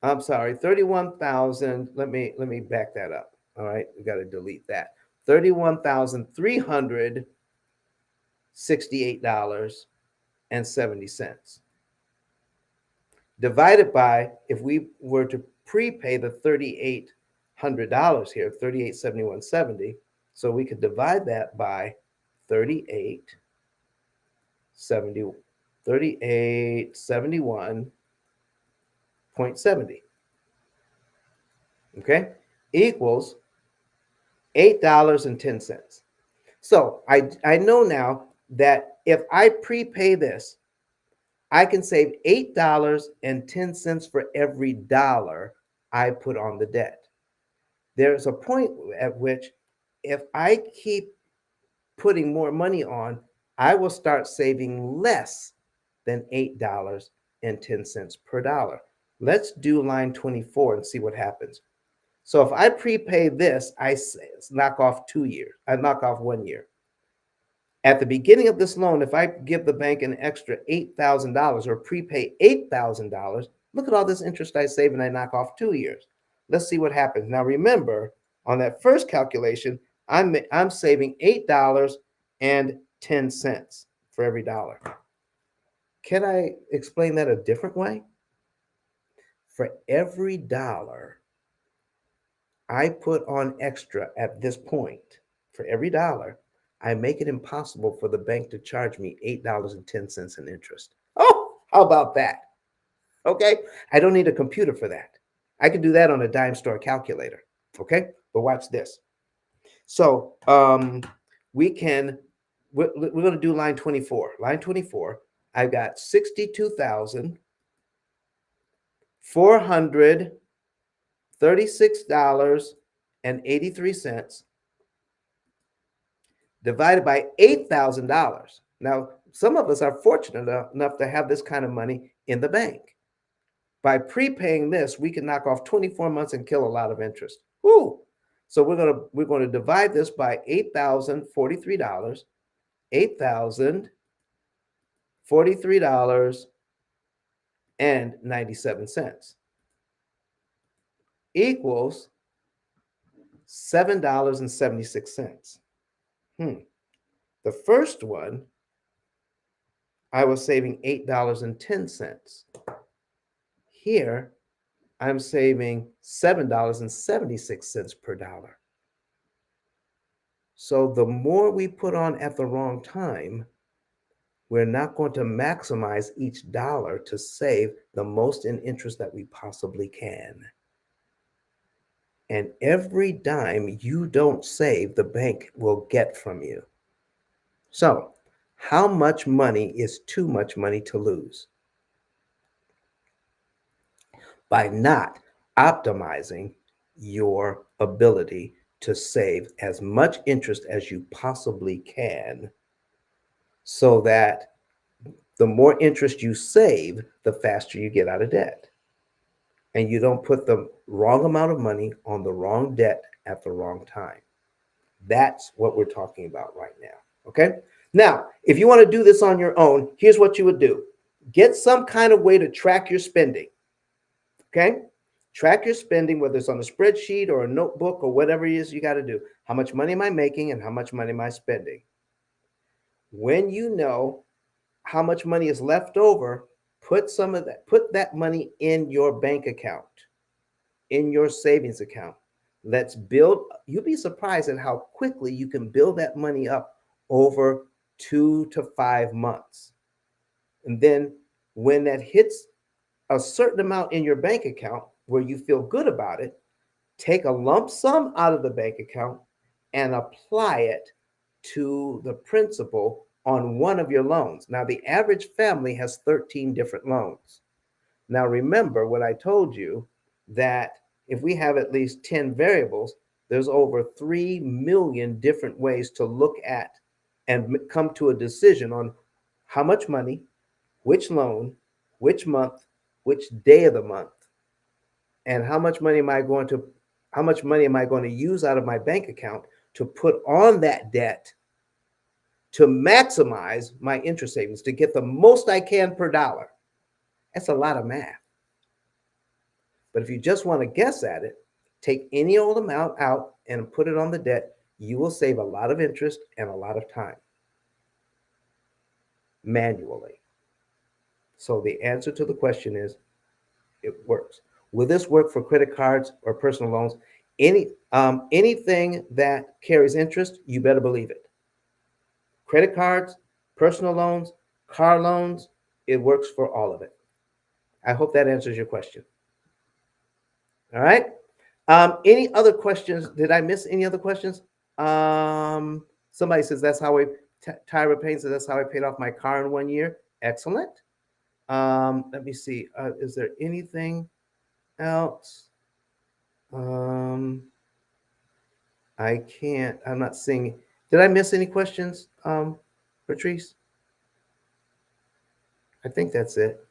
I'm sorry, 31,000. Let me back that up. All right, we got to delete that. $31,368.70 divided by, if we were to prepay the $3,800 here, 3871.70, so we could divide that by 3870 3871.70, okay, equals $8.10. So I know now that if I prepay this, I can save $8.10 for every dollar I put on the debt. There's a point at which, if I keep putting more money on, I will start saving less than $8.10 per dollar. Let's do line 24 and see what happens. So if I prepay this, I knock off 2 years. I knock off 1 year. At the beginning of this loan, if I give the bank an extra $8,000 or prepay $8,000, look at all this interest I save and I knock off 2 years. Let's see what happens. Now remember, on that first calculation, I'm saving $8.10 for every dollar. Can I explain that a different way? For every dollar I put on extra at this point, for every dollar, I make it impossible for the bank to charge me $8.10 in interest. Oh, how about that? Okay. I don't need a computer for that. I can do that on a dime store calculator. Okay. But watch this. So we can, we're going to do line 24. Line 24, I've got $62,436.83 divided by $8,000. Now, some of us are fortunate enough to have this kind of money in the bank. By prepaying this, we can knock off 24 months and kill a lot of interest. Woo! So we're going to divide this by $8,043, $8,043.97 equals $7.76. The first one, I was saving $8.10. Here, I'm saving $7.76 per dollar. So the more we put on at the wrong time, we're not going to maximize each dollar to save the most in interest that we possibly can. And every dime you don't save, the bank will get from you. So, how much money is too much money to lose? By not optimizing your ability to save as much interest as you possibly can, so that the more interest you save, the faster you get out of debt. And you don't put the wrong amount of money on the wrong debt at the wrong time. That's what we're talking about right now. Okay? Now, if you want to do this on your own, here's what you would do. Get some kind of way to track your spending. Okay? Track your spending, whether it's on a spreadsheet or a notebook or whatever it is you got to do. How much money am I making and how much money am I spending? When you know how much money is left over, put that money in your bank account, in your savings account. Let's build. You'll be surprised at how quickly you can build that money up over 2 to 5 months. And then when that hits a certain amount in your bank account where you feel good about it, take a lump sum out of the bank account and apply it to the principal on one of your loans. Now, the average family has 13 different loans. Now, remember what I told you that if we have at least 10 variables, there's over 3 million different ways to look at and come to a decision on how much money, which loan, which month, which day of the month, and how much money am I going to use out of my bank account to put on that debt to maximize my interest savings to get the most I can per dollar. That's a lot of math. But if you just want to guess at it, take any old amount out and put it on the debt. You will save a lot of interest and a lot of time manually. So the answer to the question is it works. Will this work for credit cards or personal loans? Anything that carries interest, you better believe it. Credit cards, personal loans, car loans, it works for all of it. I hope that answers your question. All right. Any other questions? Did I miss any other questions? Somebody says that's how I. Tyra Payne says that's how I paid off my car in 1 year. Excellent. Let me see. Is there anything else? Um, I can't. I'm not seeing. Did I miss any questions, Patrice? I think that's it.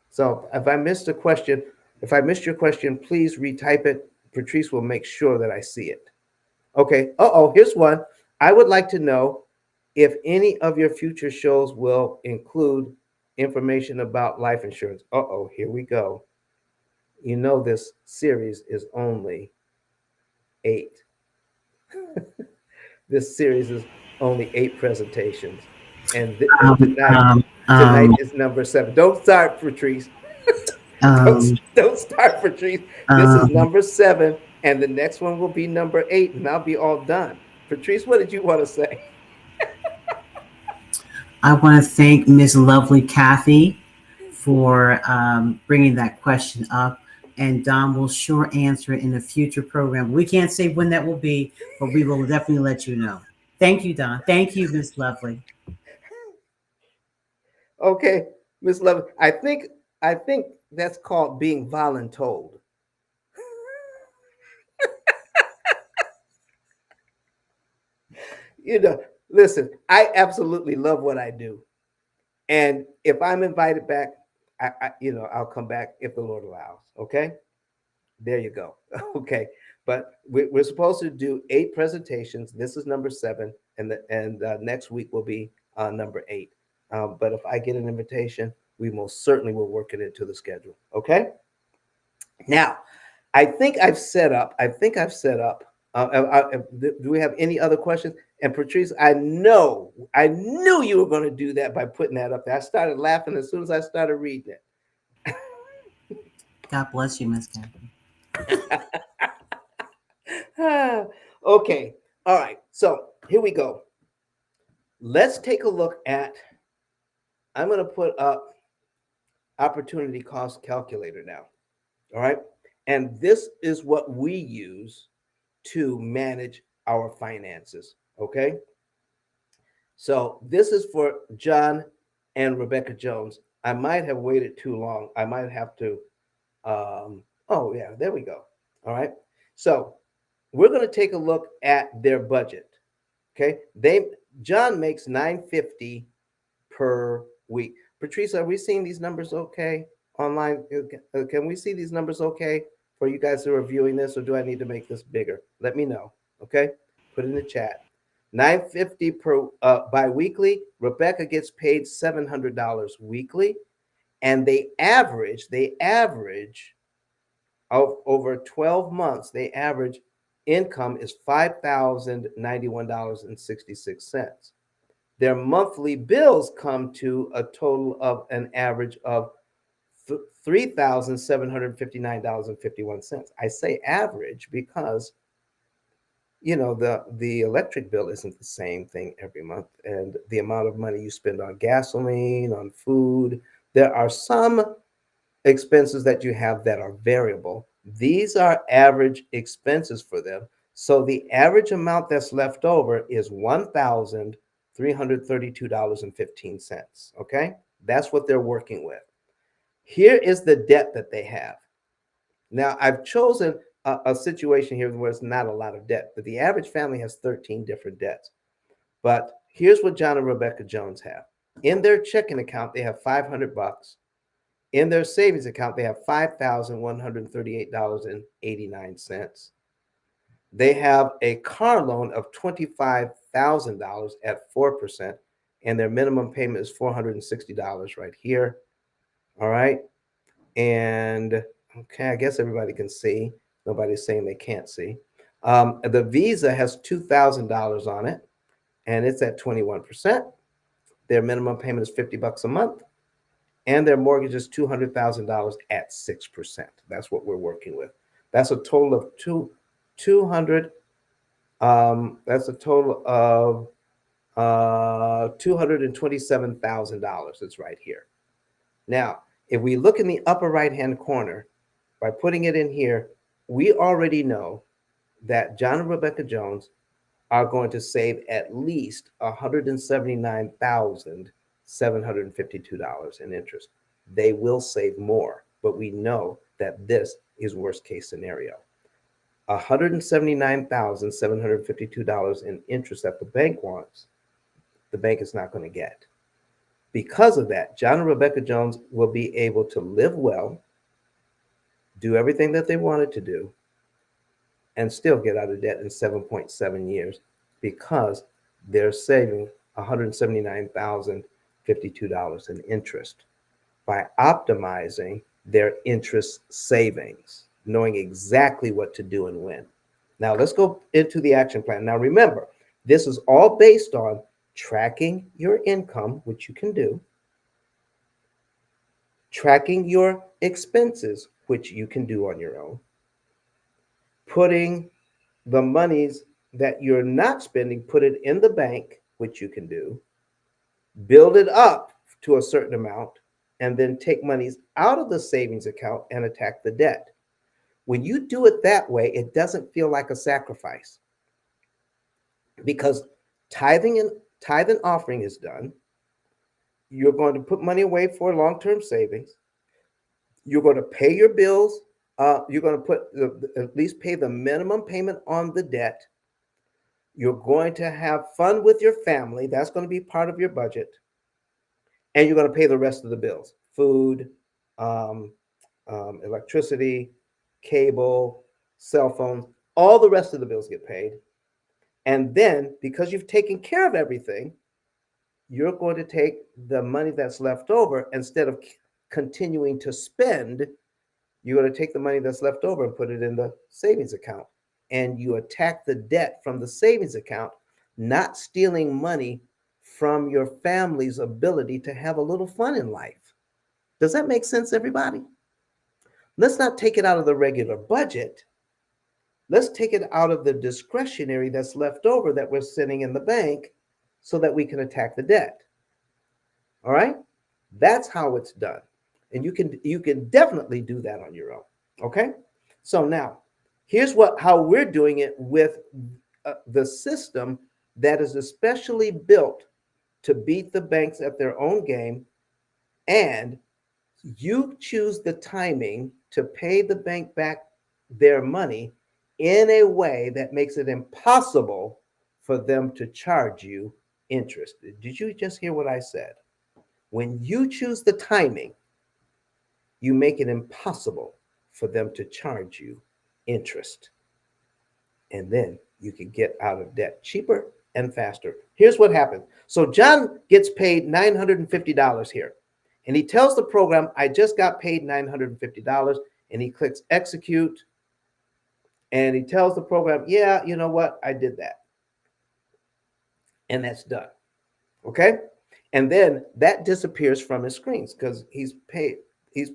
So if I missed a question, if I missed your question, please retype it. Patrice will make sure that I see it. Okay. Here's one. I would like to know if any of your future shows will include information about life insurance. Here we go. You know, this series is only 8. This series is only 8 presentations. And Um, um, tonight um, is number 7. Don't start, Patrice. don't, um, don't start, Patrice. This is um, number 7, and the next one will be number 8, and I'll be all done. Patrice, what did you want to say? I want to thank Ms. Lovely Kathy for bringing that question up. And Don will sure answer it in a future program. We can't say when that will be, but we will definitely let you know. Thank you, Don. Thank you, Ms. Lovely. Okay, Miss Love, I think that's called being voluntold. You know, listen, I absolutely love what I do. And if I'm invited back, I'll come back if the Lord allows. Okay, there you go. Okay, but we're supposed to do 8 presentations. This is number 7, and next week will be number 8. But if I get an invitation, we most certainly will work it into the schedule. Okay. Now, I think I've set up. I think I've set up. Do we have any other questions? And Patrice, I knew you were going to do that by putting that up there. I started laughing as soon as I started reading God bless you, Ms. Kathy. it. Okay, all right. So here we go. Let's take a look at. I'm going to put up opportunity cost calculator now. All right, and this is what we use to manage our finances. Okay. So this is for John and Rebecca Jones. I might have waited too long. I might have to. Oh yeah, there we go. All right. So we're going to take a look at their budget. Okay. John makes 950 per week. Patrice, are we seeing these numbers okay online? Can we see these numbers okay for you guys who are viewing this, or do I need to make this bigger? Let me know. Okay. Put it in the chat. 950 per biweekly. Rebecca gets paid $700 weekly, and they average of over 12 months. They average income is $5,091.66. Their monthly bills come to a total of an average of $3,759.51. I say average because the electric bill isn't the same thing every month, and the amount of money you spend on gasoline, on food. There are some expenses that you have that are variable. These are average expenses for them. So the average amount that's left over is $1,332.15. Okay? That's what they're working with. Here is the debt that they have. Now, I've chosen a situation here where it's not a lot of debt, but the average family has 13 different debts. But here's what John and Rebecca Jones have. In their checking account, they have 500 bucks. In their savings account, they have $5,138.89. They have a car loan of $25,000 at 4%, and their minimum payment is $460 right here. All right. And okay, I guess everybody can see. Nobody's saying they can't see. The Visa has $2,000 on it, and it's at 21%. Their minimum payment is 50 bucks a month, and their mortgage is $200,000 at 6%. That's what we're working with. That's a total of 200. That's a total of $227,000. It's right here. Now, if we look in the upper right hand corner, by putting it in here, we already know that John and Rebecca Jones are going to save at least $179,752 in interest. They will save more, but we know that this is worst case scenario. $179,752 in interest that the bank wants, the bank is not going to get. Because of that, John and Rebecca Jones will be able to live well, do everything that they wanted to do, and still get out of debt in 7.7 years because they're saving $179,052 in interest by optimizing their interest savings, knowing exactly what to do and when. Now, let's go into the action plan. Now, remember, this is all based on tracking your income, which you can do, tracking your expenses, which you can do on your own, putting the monies that you're not spending, put it in the bank, which you can do, build it up to a certain amount, and then take monies out of the savings account and attack the debt. When you do it that way, it doesn't feel like a sacrifice because tithe and offering is done. You're going to put money away for long-term savings. You're going to pay your bills. You're going to at least pay the minimum payment on the debt. You're going to have fun with your family. That's going to be part of your budget. And you're going to pay the rest of the bills: food, um, electricity, cable, cell phones. All the rest of the bills get paid. And then, because you've taken care of everything, you're going to take the money that's left over. Instead of continuing to spend, you're going to take the money that's left over and put it in the savings account. And you attack the debt from the savings account, not stealing money from your family's ability to have a little fun in life. Does that make sense, everybody? Let's not take it out of the regular budget. Let's take it out of the discretionary that's left over that we're sitting in the bank so that we can attack the debt. All right? That's how it's done. And you can definitely do that on your own. Okay? So now, here's how we're doing it with the system that is especially built to beat the banks at their own game, and you choose the timing to pay the bank back their money in a way that makes it impossible for them to charge you interest. Did you just hear what I said? When you choose the timing, you make it impossible for them to charge you interest. And then you can get out of debt cheaper and faster. Here's what happened. So John gets paid $950 here. And he tells the program, I just got paid $950. And he clicks execute. And he tells the program, yeah, you know what? I did that. And that's done. Okay? And then that disappears from his screens because he's paid. He's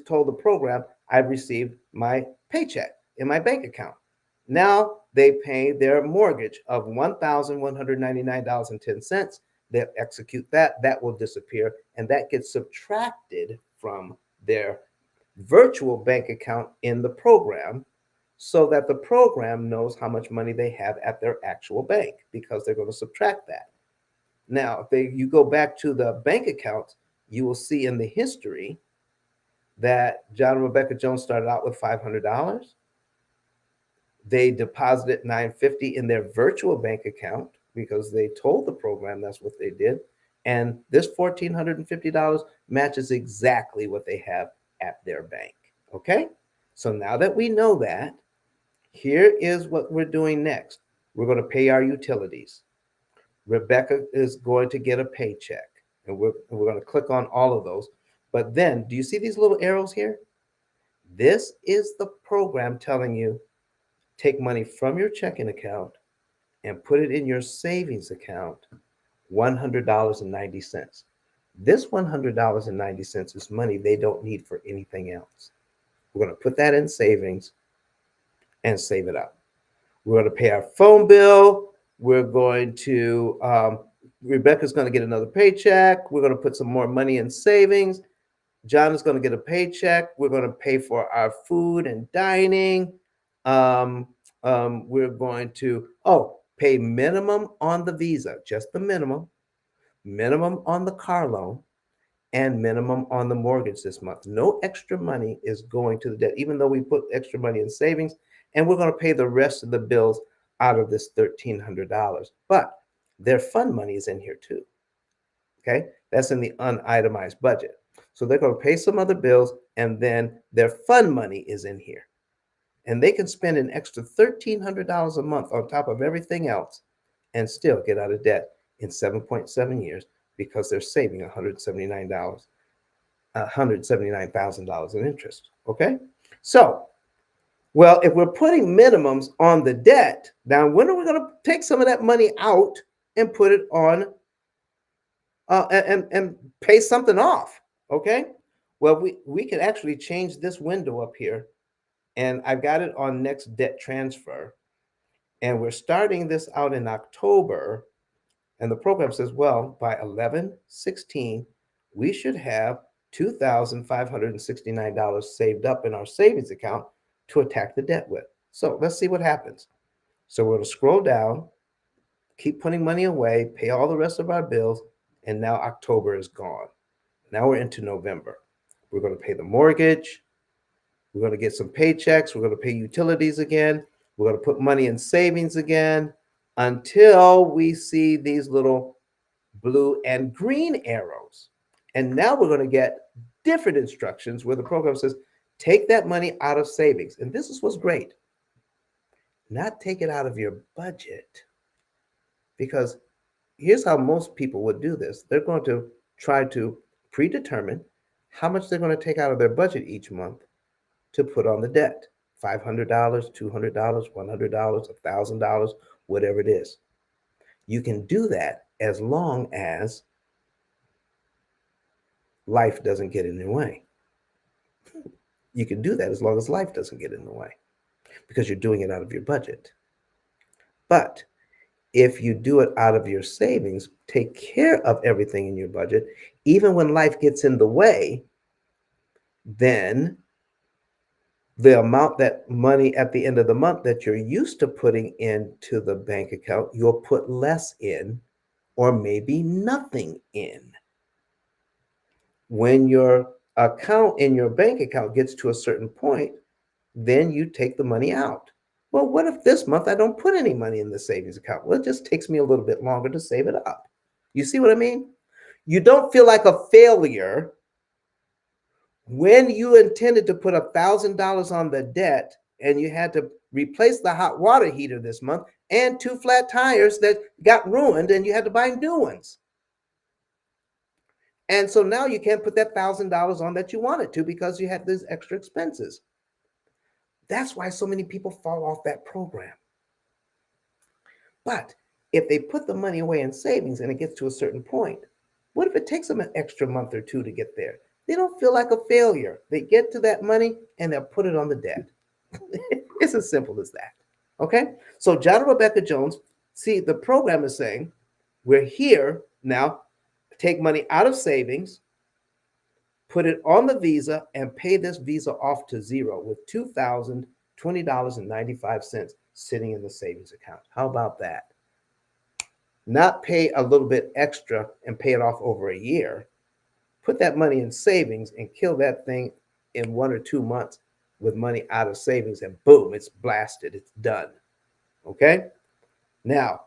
told the program, I've received my paycheck in my bank account. Now they pay their mortgage of $1,199.10. They'll execute that. That will disappear, and that gets subtracted from their virtual bank account in the program so that the program knows how much money they have at their actual bank because they're going to subtract that. Now, if you go back to the bank accounts, you will see in the history that John and Rebecca Jones started out with $500. They deposited $950 in their virtual bank account because they told the program that's what they did. And this $1,450 matches exactly what they have at their bank. Okay? So now that we know that, here is what we're doing next. We're going to pay our utilities. Rebecca is going to get a paycheck, and we're going to click on all of those. But then, do you see these little arrows here? This is the program telling you take money from your checking account and put it in your savings account, $100.90. This $100.90 is money they don't need for anything else. We're going to put that in savings and save it up. We're going to pay our phone bill. We're going to, Rebecca's going to get another paycheck. We're going to put some more money in savings. John is going to get a paycheck. We're going to pay for our food and dining. We're going to, pay minimum on the Visa, just the minimum on the car loan, and minimum on the mortgage this month. No extra money is going to the debt, even though we put extra money in savings, and we're going to pay the rest of the bills out of this $1,300. But their fund money is in here too. Okay, that's in the unitemized budget. So they're going to pay some other bills, and then their fund money is in here. And they can spend an extra $1,300 a month on top of everything else and still get out of debt in 7.7 years because they're saving $179,000 in interest. Okay? So, well, if we're putting minimums on the debt, now when are we going to take some of that money out and put it on and pay something off? Okay? Well, we can actually change this window up here, and I've got it on next debt transfer. And we're starting this out in October. And the program says, well, by 11/16, we should have $2,569 saved up in our savings account to attack the debt with. So let's see what happens. So we're going to scroll down, keep putting money away, pay all the rest of our bills, and now October is gone. Now we're into November. We're going to pay the mortgage. We're going to get some paychecks. We're going to pay utilities again. We're going to put money in savings again until we see these little blue and green arrows. And now we're going to get different instructions where the program says, take that money out of savings. And this is what's great. Not take it out of your budget. Because here's how most people would do this. They're going to try to predetermine how much they're going to take out of their budget each month to put on the debt. $500, $200, $100, $1,000, whatever it is. You can do that as long as life doesn't get in the way. You can do that as long as life doesn't get in the way because you're doing it out of your budget. But if you do it out of your savings, take care of everything in your budget, even when life gets in the way, then the amount that money at the end of the month that you're used to putting into the bank account, you'll put less in or maybe nothing in. When your account in your bank account gets to a certain point, then you take the money out. Well, what if this month I don't put any money in the savings account? Well, it just takes me a little bit longer to save it up. You see what I mean? You don't feel like a failure when you intended to put $1,000 on the debt and you had to replace the hot water heater this month and 2 flat tires that got ruined and you had to buy new ones. And so now you can't put that $1,000 on that you wanted to because you had these extra expenses. That's why so many people fall off that program. But if they put the money away in savings and it gets to a certain point, what if it takes them an extra month or two to get there? They don't feel like a failure. They get to that money and they'll put it on the debt. It's as simple as that. Okay? So John and Rebecca Jones, see, the program is saying, we're here now, take money out of savings, put it on the Visa, and pay this Visa off to zero with $2,020.95 sitting in the savings account. How about that? Not pay a little bit extra and pay it off over a year. Put that money in savings and kill that thing in 1 or 2 months with money out of savings, and boom, it's blasted. It's done. Okay? Now,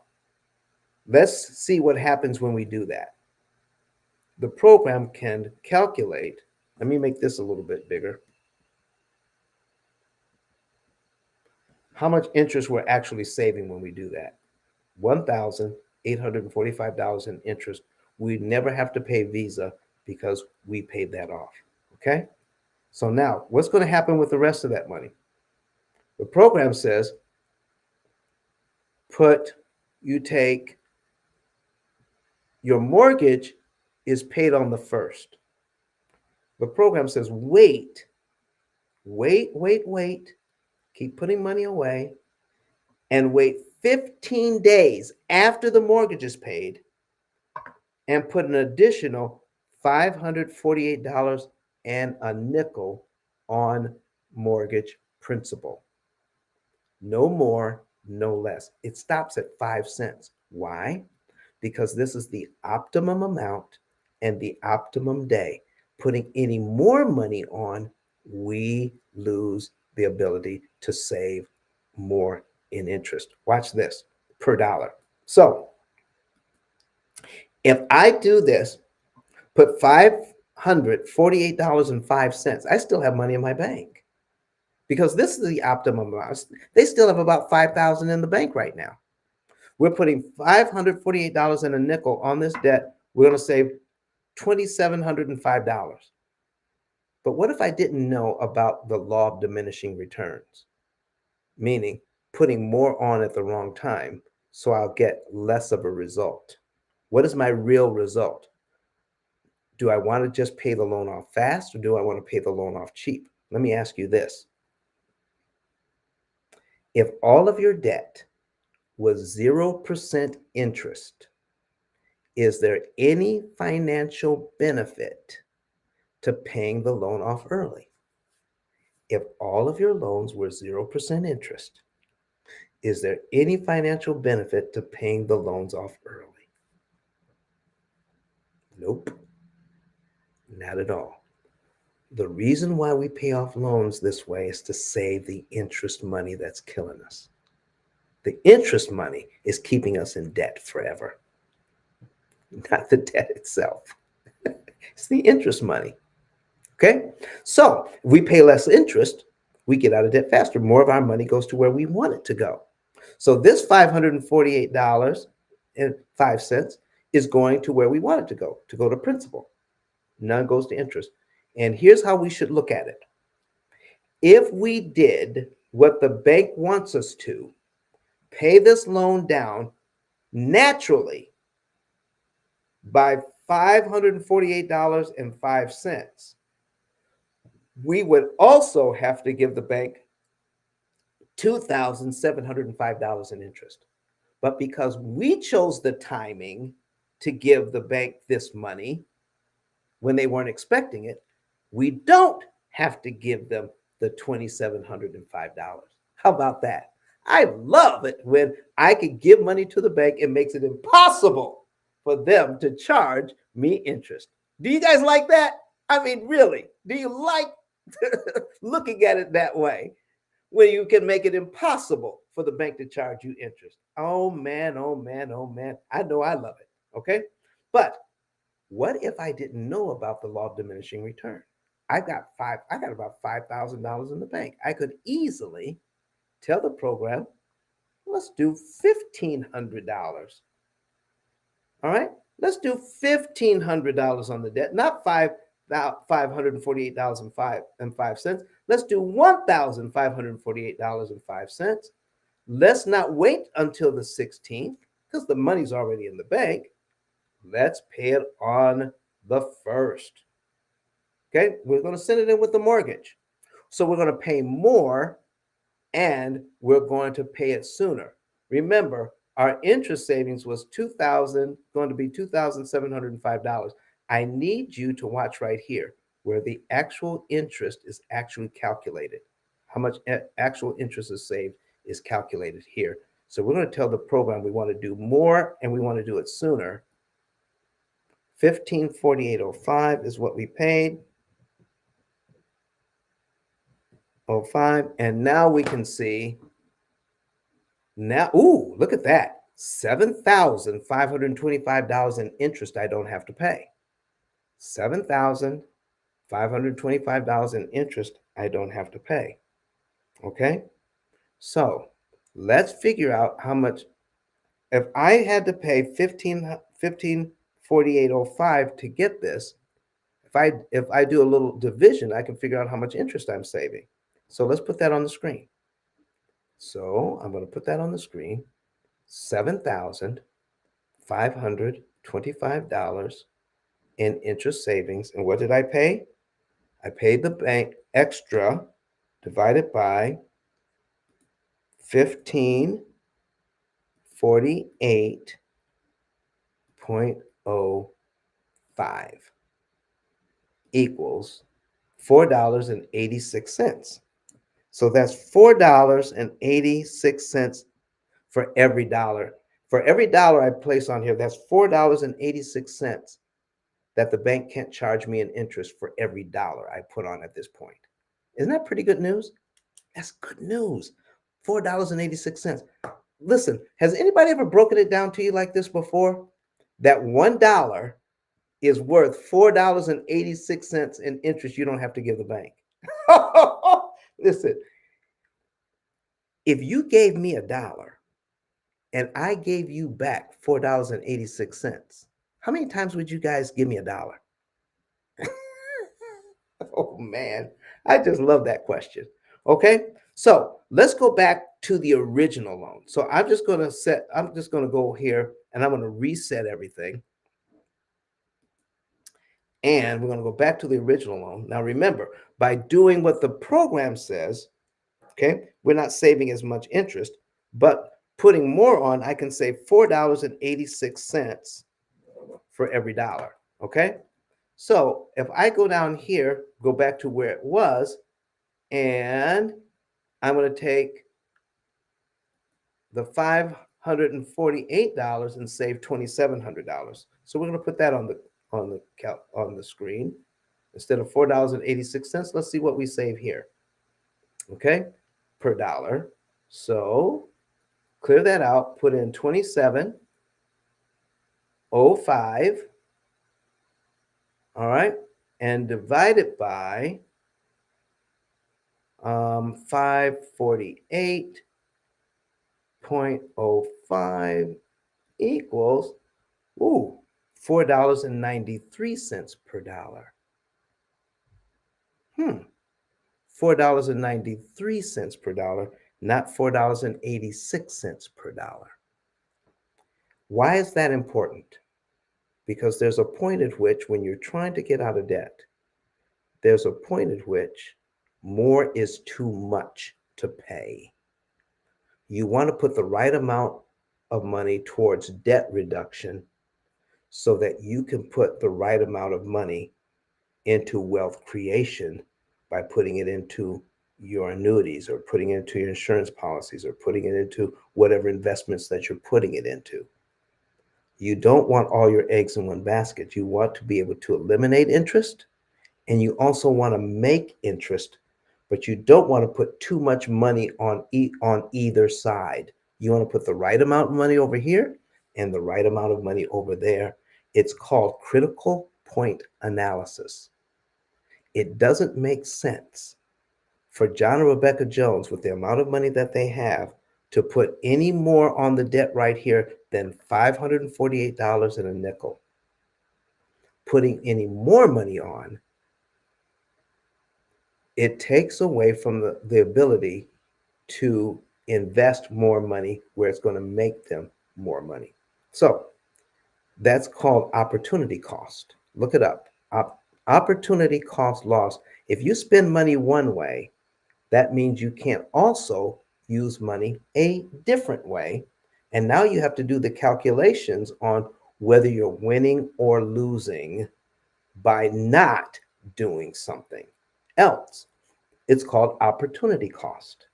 let's see what happens when we do that. The program can calculate. Let me make this a little bit bigger. How much interest we're actually saving when we do that. $1,845 in interest. We never have to pay Visa because we paid that off. Okay? So now, what's going to happen with the rest of that money? The program says you take your mortgage is paid on the first. The program says wait, keep putting money away, and wait 15 days after the mortgage is paid and put an additional $548 and a nickel on mortgage principal. No more, no less. It stops at 5 cents. Why? Because this is the optimum amount and the optimum day. Putting any more money on, we lose the ability to save more in interest. Watch this per dollar. So if I do this, put $548.05, I still have money in my bank because this is the optimum amount. They still have about 5,000 in the bank right now. We're putting $548 and a nickel on this debt. We're going to save $2,705. But what if I didn't know about the law of diminishing returns? Meaning putting more on at the wrong time so I'll get less of a result. What is my real result? Do I want to just pay the loan off fast or do I want to pay the loan off cheap? Let me ask you this. If all of your debt was 0% interest, is there any financial benefit to paying the loan off early? If all of your loans were 0% interest, is there any financial benefit to paying the loans off early? Nope, not at all. The reason why we pay off loans this way is to save the interest money that's killing us. The interest money is keeping us in debt forever, not the debt itself. It's the interest money. Okay? So if we pay less interest, we get out of debt faster. More of our money goes to where we want it to go. So this $548.05 is going to where we want it to go to principal. None goes to interest. And here's how we should look at it. If we did what the bank wants us to, pay this loan down naturally by $548.05, we would also have to give the bank $2,705 in interest. But because we chose the timing to give the bank this money when they weren't expecting it, we don't have to give them the $2,705. How about that? I love it when I can give money to the bank. It makes it impossible for them to charge me interest. Do you guys like that? I mean, really, do you like looking at it that way? When you can make it impossible for the bank to charge you interest. Oh man, oh man, oh man. I know I love it. Okay. But what if I didn't know about the law of diminishing return? I got about $5,000 in the bank. I could easily tell the program, let's do $1,500. All right. Let's do $1,500 on the debt, not $548.05. Let's do $1,548.05. Let's not wait until the 16th because the money's already in the bank. Let's pay it on the 1st. Okay, we're going to send it in with the mortgage. So we're going to pay more and we're going to pay it sooner. Remember, our interest savings was going to be $2,705. I need you to watch right here where the actual interest is actually calculated. How much actual interest is saved is calculated here. So we're going to tell the program we want to do more and we want to do it sooner. 1548.05 is what we paid. 05. And now we can see now, ooh, look at that. $7,525 in interest I don't have to pay. $7,525 in interest I don't have to pay. Okay? So let's figure out how much. If I had to pay 1548.05 to get this, if I do a little division, I can figure out how much interest I'm saving. So let's put that on the screen. So I'm going to put that on the screen. $7,525 in interest savings. And what did I pay? I paid the bank extra divided by 1548.05 equals $4.86. So that's $4.86 for every dollar. For every dollar I place on here, that's $4.86 that the bank can't charge me an interest for every dollar I put on at this point. Isn't that pretty good news? That's good news. $4.86. Listen, has anybody ever broken it down to you like this before? That $1 is worth $4.86 in interest you don't have to give the bank. Listen, if you gave me $1 and I gave you back $4.86, how many times would you guys give me $1? Oh man, I just love that question. Okay, so let's go back to the original loan. So I'm just going to go here and I'm going to reset everything. And we're going to go back to the original loan. Now remember, by doing what the program says, okay, we're not saving as much interest, but putting more on, I can save $4.86 for every dollar. Okay, so if I go down here, go back to where it was, and I'm going to take the $548 and save $2,700. So we're going to put that on the screen instead of $4.86. Let's see what we save here. Okay, per dollar. So clear that out. Put in 27.05. All right, and divide it by 548.05 equals $4.93 per dollar. $4.93 per dollar, not $4.86 per dollar. Why is that important? Because there's a point at which, when you're trying to get out of debt, there's a point at which more is too much to pay. You want to put the right amount of money towards debt reduction so that you can put the right amount of money into wealth creation by putting it into your annuities or putting it into your insurance policies or putting it into whatever investments that you're putting it into. You don't want all your eggs in one basket. You want to be able to eliminate interest, and you also want to make interest, but you don't want to put too much money on either side. You want to put the right amount of money over here and the right amount of money over there. It's called critical point analysis. It doesn't make sense for John or Rebecca Jones, with the amount of money that they have, to put any more on the debt right here than $548 and a nickel. Putting any more money on, it takes away from the ability to invest more money where it's going to make them more money. So that's called opportunity cost. Look it up. Opportunity cost loss. If you spend money one way That means you can't also use money a different way. And now you have to do the calculations on whether you're winning or losing by not doing something else. It's called opportunity cost.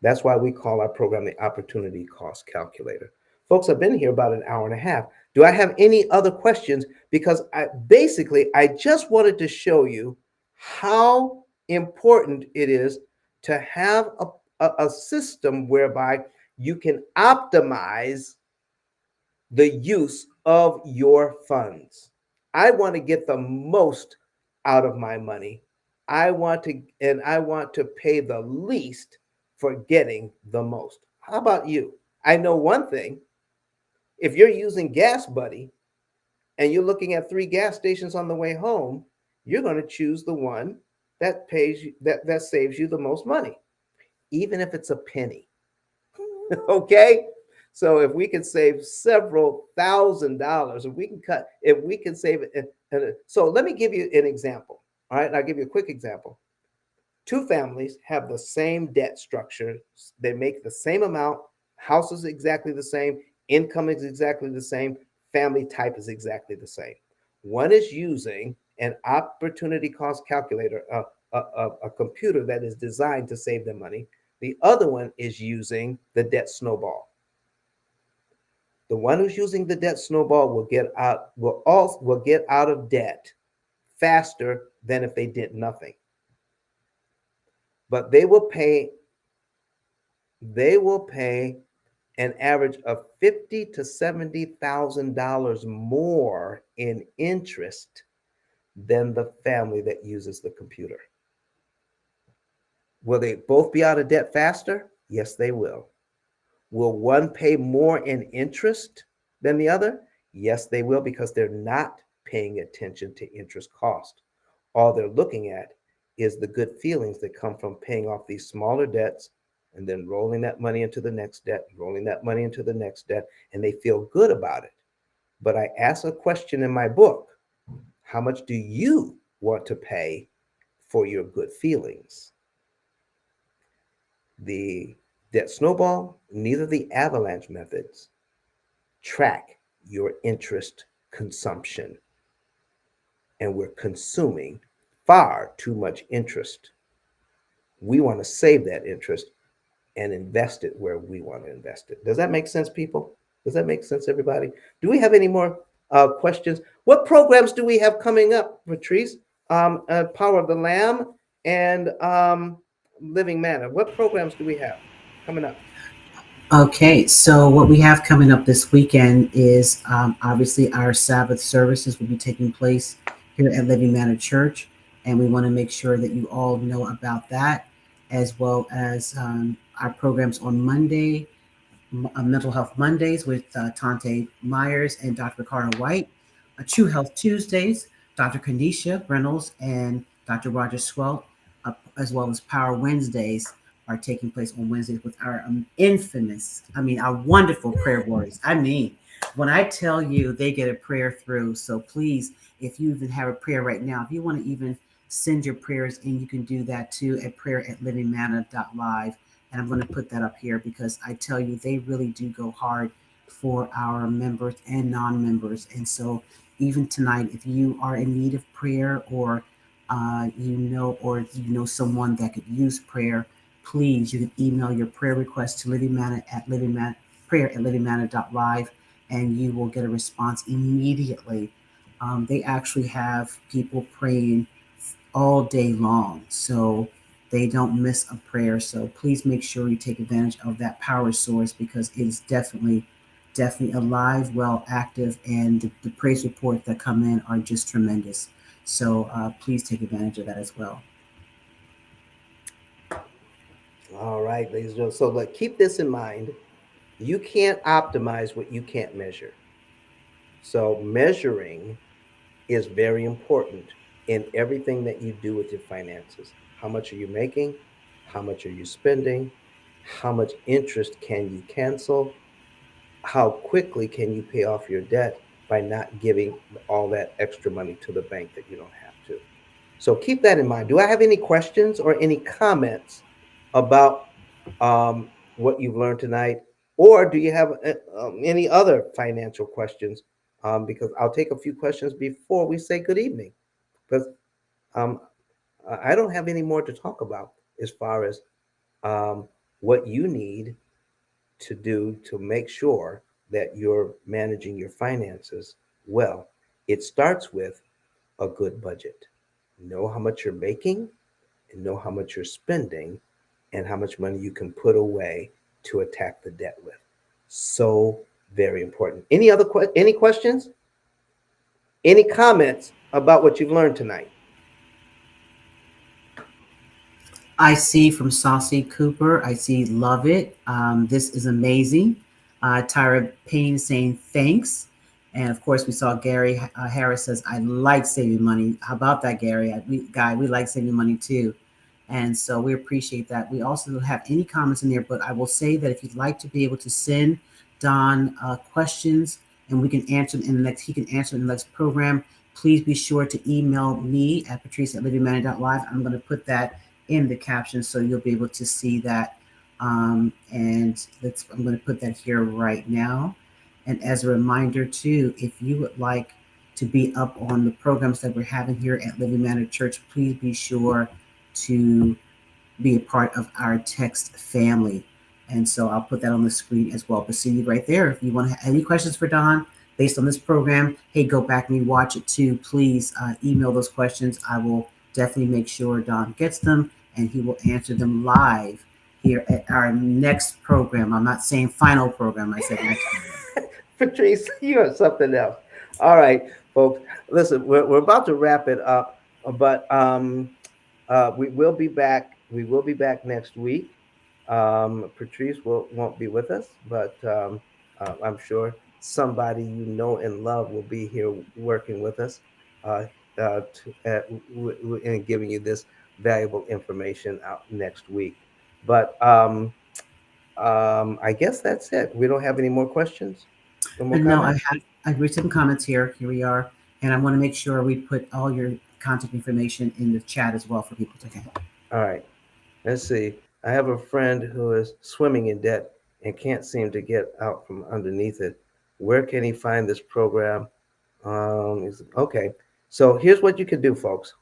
That's why we call our program the opportunity cost calculator. Folks, I've been here about an hour and a half. Do I have any other questions? Because I just wanted to show you how important it is to have a system whereby you can optimize the use of your funds. I want to get the most out of my money. I want to pay the least for getting the most. How about you? I know one thing. If you're using Gas Buddy and you're looking at 3 gas stations on the way home, you're going to choose the one that saves you the most money, even if it's a penny. Okay? So if we can save several $1,000s, if we can save it. So let me give you an example. All right, and I'll give you a quick example. Two families have the same debt structure. They make the same amount. House is exactly the same. Income is exactly the same. Family type is exactly the same. One is using an opportunity cost calculator, a computer that is designed to save them money. The other one is using the debt snowball. The one who's using the debt snowball will get out of debt faster than if they did nothing. But they will pay an average of $50,000 to $70,000 more in interest than the family that uses the computer. Will they both be out of debt faster? Yes, they will. Will one pay more in interest than the other? Yes, they will, because they're not paying attention to interest cost. All they're looking at is the good feelings that come from paying off these smaller debts and then rolling that money into the next debt, rolling that money into the next debt, and they feel good about it. But I ask a question in my book: how much do you want to pay for your good feelings? The debt snowball, neither the avalanche methods track your interest consumption. And we're consuming far too much interest. We want to save that interest and invest it where we want to invest it. Does that make sense, people? Does that make sense, everybody? Do we have any more questions? What programs do we have coming up, Patrice? Power of the Lamb and Living Manna. What programs do we have coming up? Okay, so what we have coming up this weekend is obviously our Sabbath services will be taking place here at Living Manor Church, and we want to make sure that you all know about that, as well as our programs on Monday, Mental Health Mondays with Tante Myers and Dr. Cara White, True Health Tuesdays, Dr. Kanisha Reynolds and Dr. Roger Swelt, as well as Power Wednesdays are taking place on Wednesdays with our our wonderful prayer warriors. I mean, when I tell you they get a prayer through, so please, if you even have a prayer right now, if you want to even send your prayers in, you can do that too at prayer@livingmanna.live. And I'm going to put that up here because I tell you, they really do go hard for our members and non members. And so, even tonight, if you are in need of prayer or you know someone that could use prayer, please, you can email your prayer request to Living Manna at prayer@livingmanna.live, and you will get a response immediately. They actually have people praying all day long. So they don't miss a prayer. So please make sure you take advantage of that power source because it is definitely alive, well, active, and the praise reports that come in are just tremendous. So please take advantage of that as well. All right, ladies and gentlemen. So keep this in mind. You can't optimize what you can't measure. So measuring is very important in everything that you do with your finances. How much are you making? How much are you spending? How much interest can you cancel? How quickly can you pay off your debt by not giving all that extra money to the bank that you don't have to? So keep that in mind. Do I have any questions or any comments about what you've learned tonight, or do you have any other financial questions? Because I'll take a few questions before we say good evening. Because um, I don't have any more to talk about as far as um, what you need to do to make sure that you're managing your finances well. It starts with a good budget. Know how much you're making and know how much you're spending and how much money you can put away to attack the debt with. So very important. Any questions? Any comments about what you've learned tonight? I see from Saucy Cooper, I see love it. This is amazing. Tyra Payne saying thanks. And of course, we saw Gary Harris says, I like saving money. How about that, Gary? We like saving money too. And so we appreciate that. We also don't have any comments in there, but I will say that if you'd like to be able to send Don questions and we can answer them in the next, he can answer in the next program, please be sure to email me at patrice@livingmanner.live. I'm going to put that in the caption so you'll be able to see that. I'm going to put that here right now. And as a reminder, too, if you would like to be up on the programs that we're having here at Living Manor Church, please be sure to be a part of our text family. And so I'll put that on the screen as well. But see you right there. If you want to have any questions for Don based on this program, hey, go back and watch it too. Please email those questions. I will definitely make sure Don gets them and he will answer them live here at our next program. I'm not saying final program, I said next program. Patrice, you are something else. All right, folks. Listen, we're about to wrap it up, but we will be back. We will be back next week. Patrice won't be with us, but I'm sure somebody you know and love will be here working with us uh, and giving you this valuable information out next week. But I guess that's it. We don't have any more questions. No more And no, comments. I've read some comments here. Here we are. And I want to make sure we put all your contact information in the chat as well for people to get. All right. Let's see. I have a friend who is swimming in debt and can't seem to get out from underneath it. Where can he find this program? Okay. So here's what you can do, folks.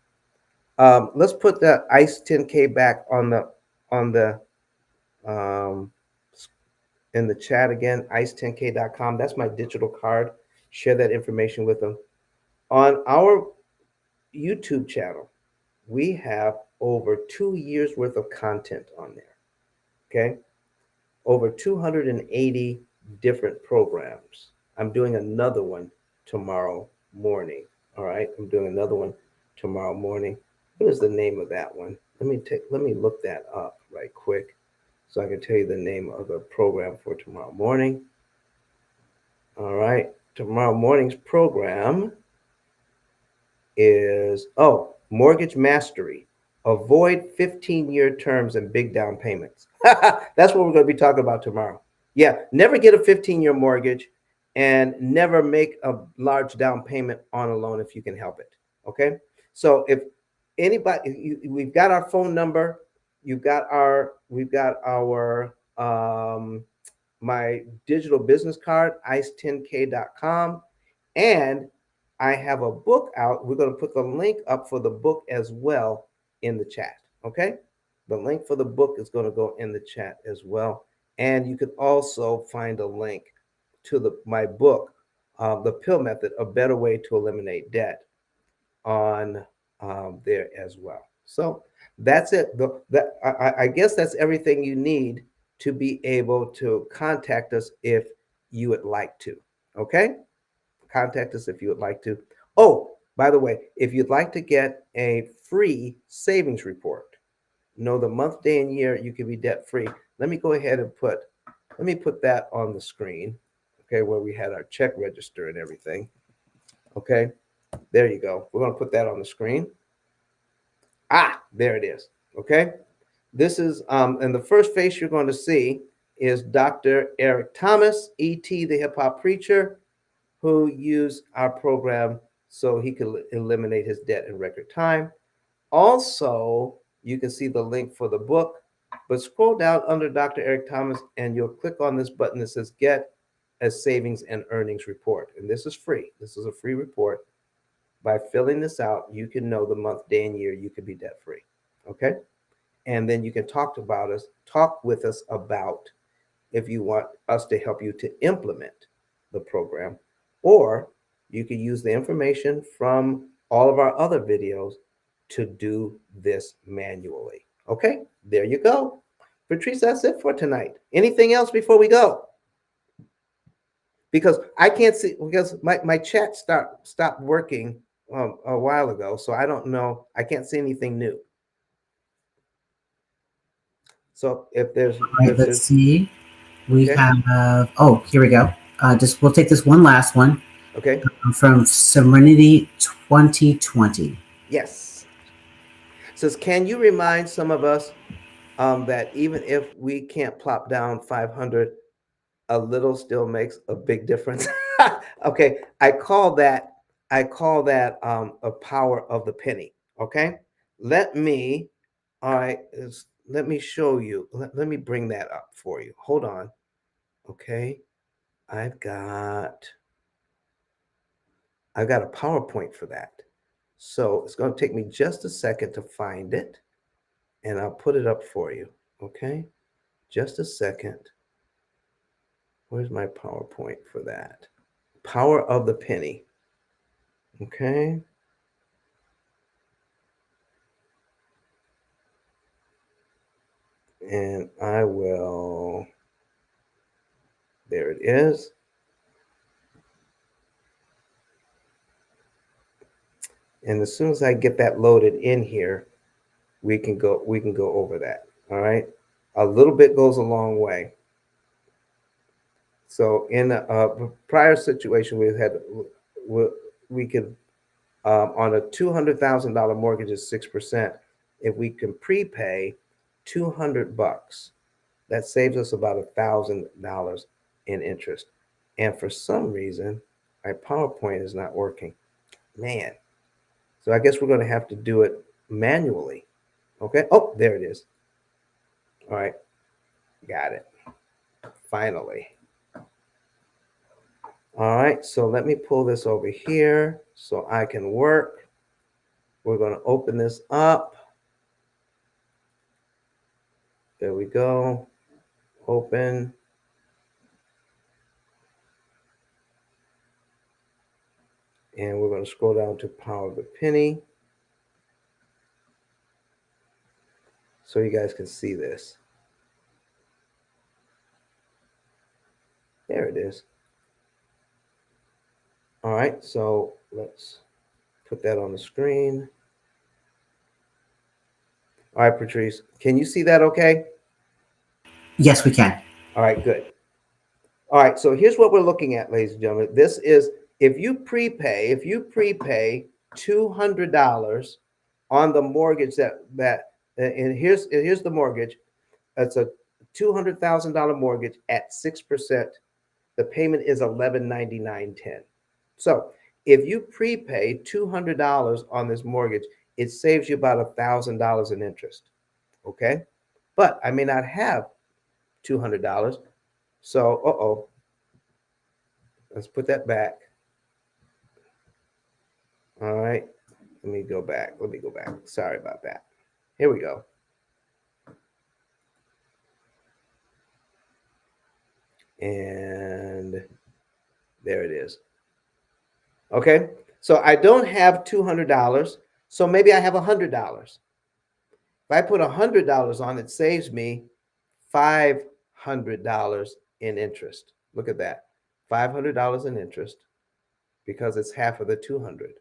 Let's put the ICE 10K back on the um, in the chat again. ICE10K.com. That's my digital card. Share that information with them. On our YouTube channel, we have over 2 years worth of content on there. Okay, over 280 different programs. I'm doing another one tomorrow morning. All right, I'm doing another one tomorrow morning. What is the name of that one? Let me look that up right quick so I can tell you the name of the program for tomorrow morning. All right, tomorrow morning's program is mortgage mastery. Avoid 15-year terms and big down payments. That's what we're going to be talking about tomorrow. Yeah, never get a 15-year mortgage and never make a large down payment on a loan if you can help it. Okay? So if we've got our phone number, we've got our my digital business card, ice10k.com, and I have a book out. We're going to put the link up for the book as well in the chat. Okay? The link for the book is going to go in the chat as well. And you can also find a link to my book, The P.I.L.L Method, A Better Way to Eliminate Debt, on there as well. So that's it. I guess that's everything you need to be able to contact us if you would like to. Okay? Contact us if you would like to. Oh, by the way, if you'd like to get a free savings report, know the month, day, and year you can be debt free. Let me go ahead and put that on the screen. Okay, where we had our check register and everything. Okay, there you go. We're going to put that on the screen. There it is. Okay, this is and the first face you're going to see is Dr. Eric Thomas, E.T. the hip hop preacher, who used our program so he could eliminate his debt in record time. Also, you can see the link for the book. But scroll down under Dr. Eric Thomas and you'll click on this button that says Get a Savings and Earnings Report. And this is free. This is a free report. By filling this out, you can know the month, day, and year you can be debt free. Okay? And then you can talk with us about if you want us to help you to implement the program, or you can use the information from all of our other videos to do this manually. Okay, there you go. Patrice, that's it for tonight. Anything else before we go? Because I can't see, because my chat stopped working a while ago, so I don't know. I can't see anything new. So All right, if let's there's see. We okay, have, oh, here we go. Just we'll take this one last one okay, from Serenity 2020. yes. Says, can you remind some of us that even if we can't plop down 500, a little still makes a big difference? Okay, I call that a power of the penny. Okay, let me, all right, let me show you. Let me bring that up for you. Hold on. Okay, I've got I've got a PowerPoint for that. So it's going to take me just a second to find it, and I'll put it up for you. Okay, just a second. Where's my PowerPoint for that? Power of the penny. Okay. And I will, there it is. And as soon as I get that loaded in here, we can go over that. All right. A little bit goes a long way. So in a prior situation, we could on a $200,000 mortgage is 6%. If we can prepay $200, that saves us about $1,000 in interest. And for some reason, my PowerPoint is not working. Man. So I guess we're going to have to do it manually. Okay. Oh, there it is. All right. Got it. Finally. All right. So let me pull this over here so I can work. We're going to open this up. There we go. Open. And we're going to scroll down to Power of the Penny so you guys can see this. There it is. All right, so let's put that on the screen. All right, Patrice, can you see that okay? Yes, we can. All right, good. All right, so here's what we're looking at, ladies and gentlemen. This is if you prepay $200 on the mortgage and here's the mortgage. It's a $200,000 mortgage at 6%. The payment is $1199.10. So if you prepay $200 on this mortgage, it saves you about $1,000 in interest. Okay, but I may not have $200, so let's put that back. All right, let me go back. Sorry about that. Here we go. And there it is. Okay, so I don't have $200, so maybe I have $100. If I put $100 on, it saves me $500 in interest. Look at that, $500 in interest because it's half of the 200.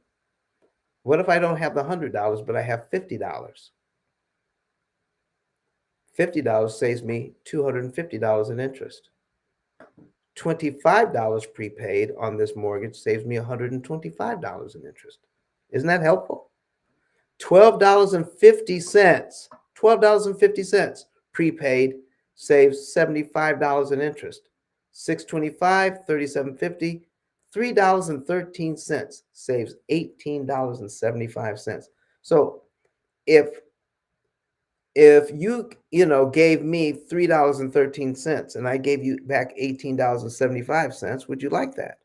What if I don't have the $100, but I have $50? $50 saves me $250 in interest. $25 prepaid on this mortgage saves me $125 in interest. Isn't that helpful? $12.50. $12.50 prepaid saves $75 in interest. 625, 37.50, $3.13 saves $18.75. So if if you gave me $3.13 and I gave you back $18.75, would you like that?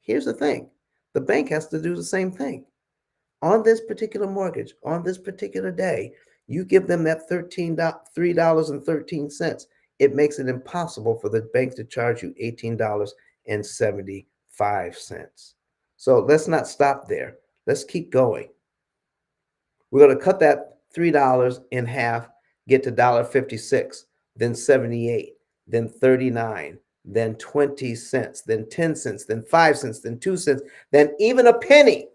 Here's the thing: the bank has to do the same thing on this particular mortgage on this particular day. You give them that $3.13. It makes it impossible for the bank to charge you $18.75. So let's not stop there. Let's keep going. We're going to cut that $3 in half, get to $1.56, then 78, then 39, then 20 cents, then 10 cents, then 5 cents, then 2 cents, then even a penny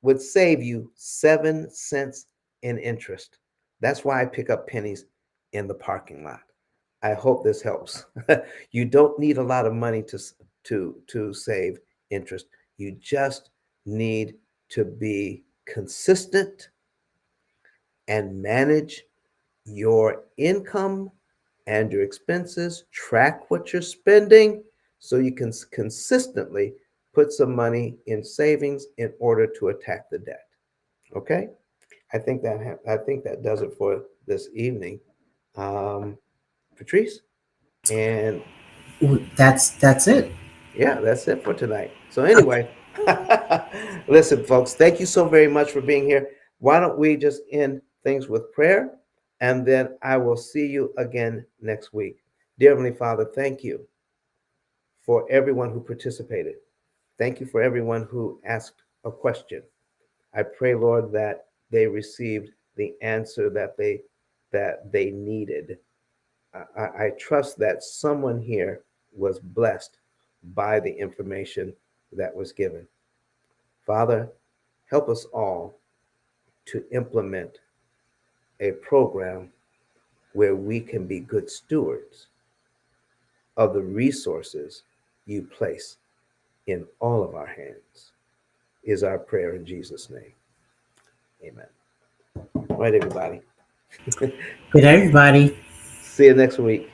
would save you 7 cents in interest. That's why I pick up pennies in the parking lot. I hope this helps. You don't need a lot of money to save interest. You just need to be consistent and manage your income and your expenses, track what you're spending so you can consistently put some money in savings in order to attack the debt. Okay? I think that does it for this evening. Um, Patrice, and That's it. yeah, that's it for tonight. So anyway, listen, folks, thank you so very much for being here. Why don't we just end things with prayer, and then I will see you again next week. Dear Heavenly Father, thank you for everyone who participated. Thank you for everyone who asked a question. I pray, Lord, that they received the answer that they needed. I trust that someone here was blessed by the information that was given. Father, help us all to implement a program where we can be good stewards of the resources you place in all of our hands, is our prayer in Jesus' name. Amen. All right, everybody. Good, everybody. See you next week.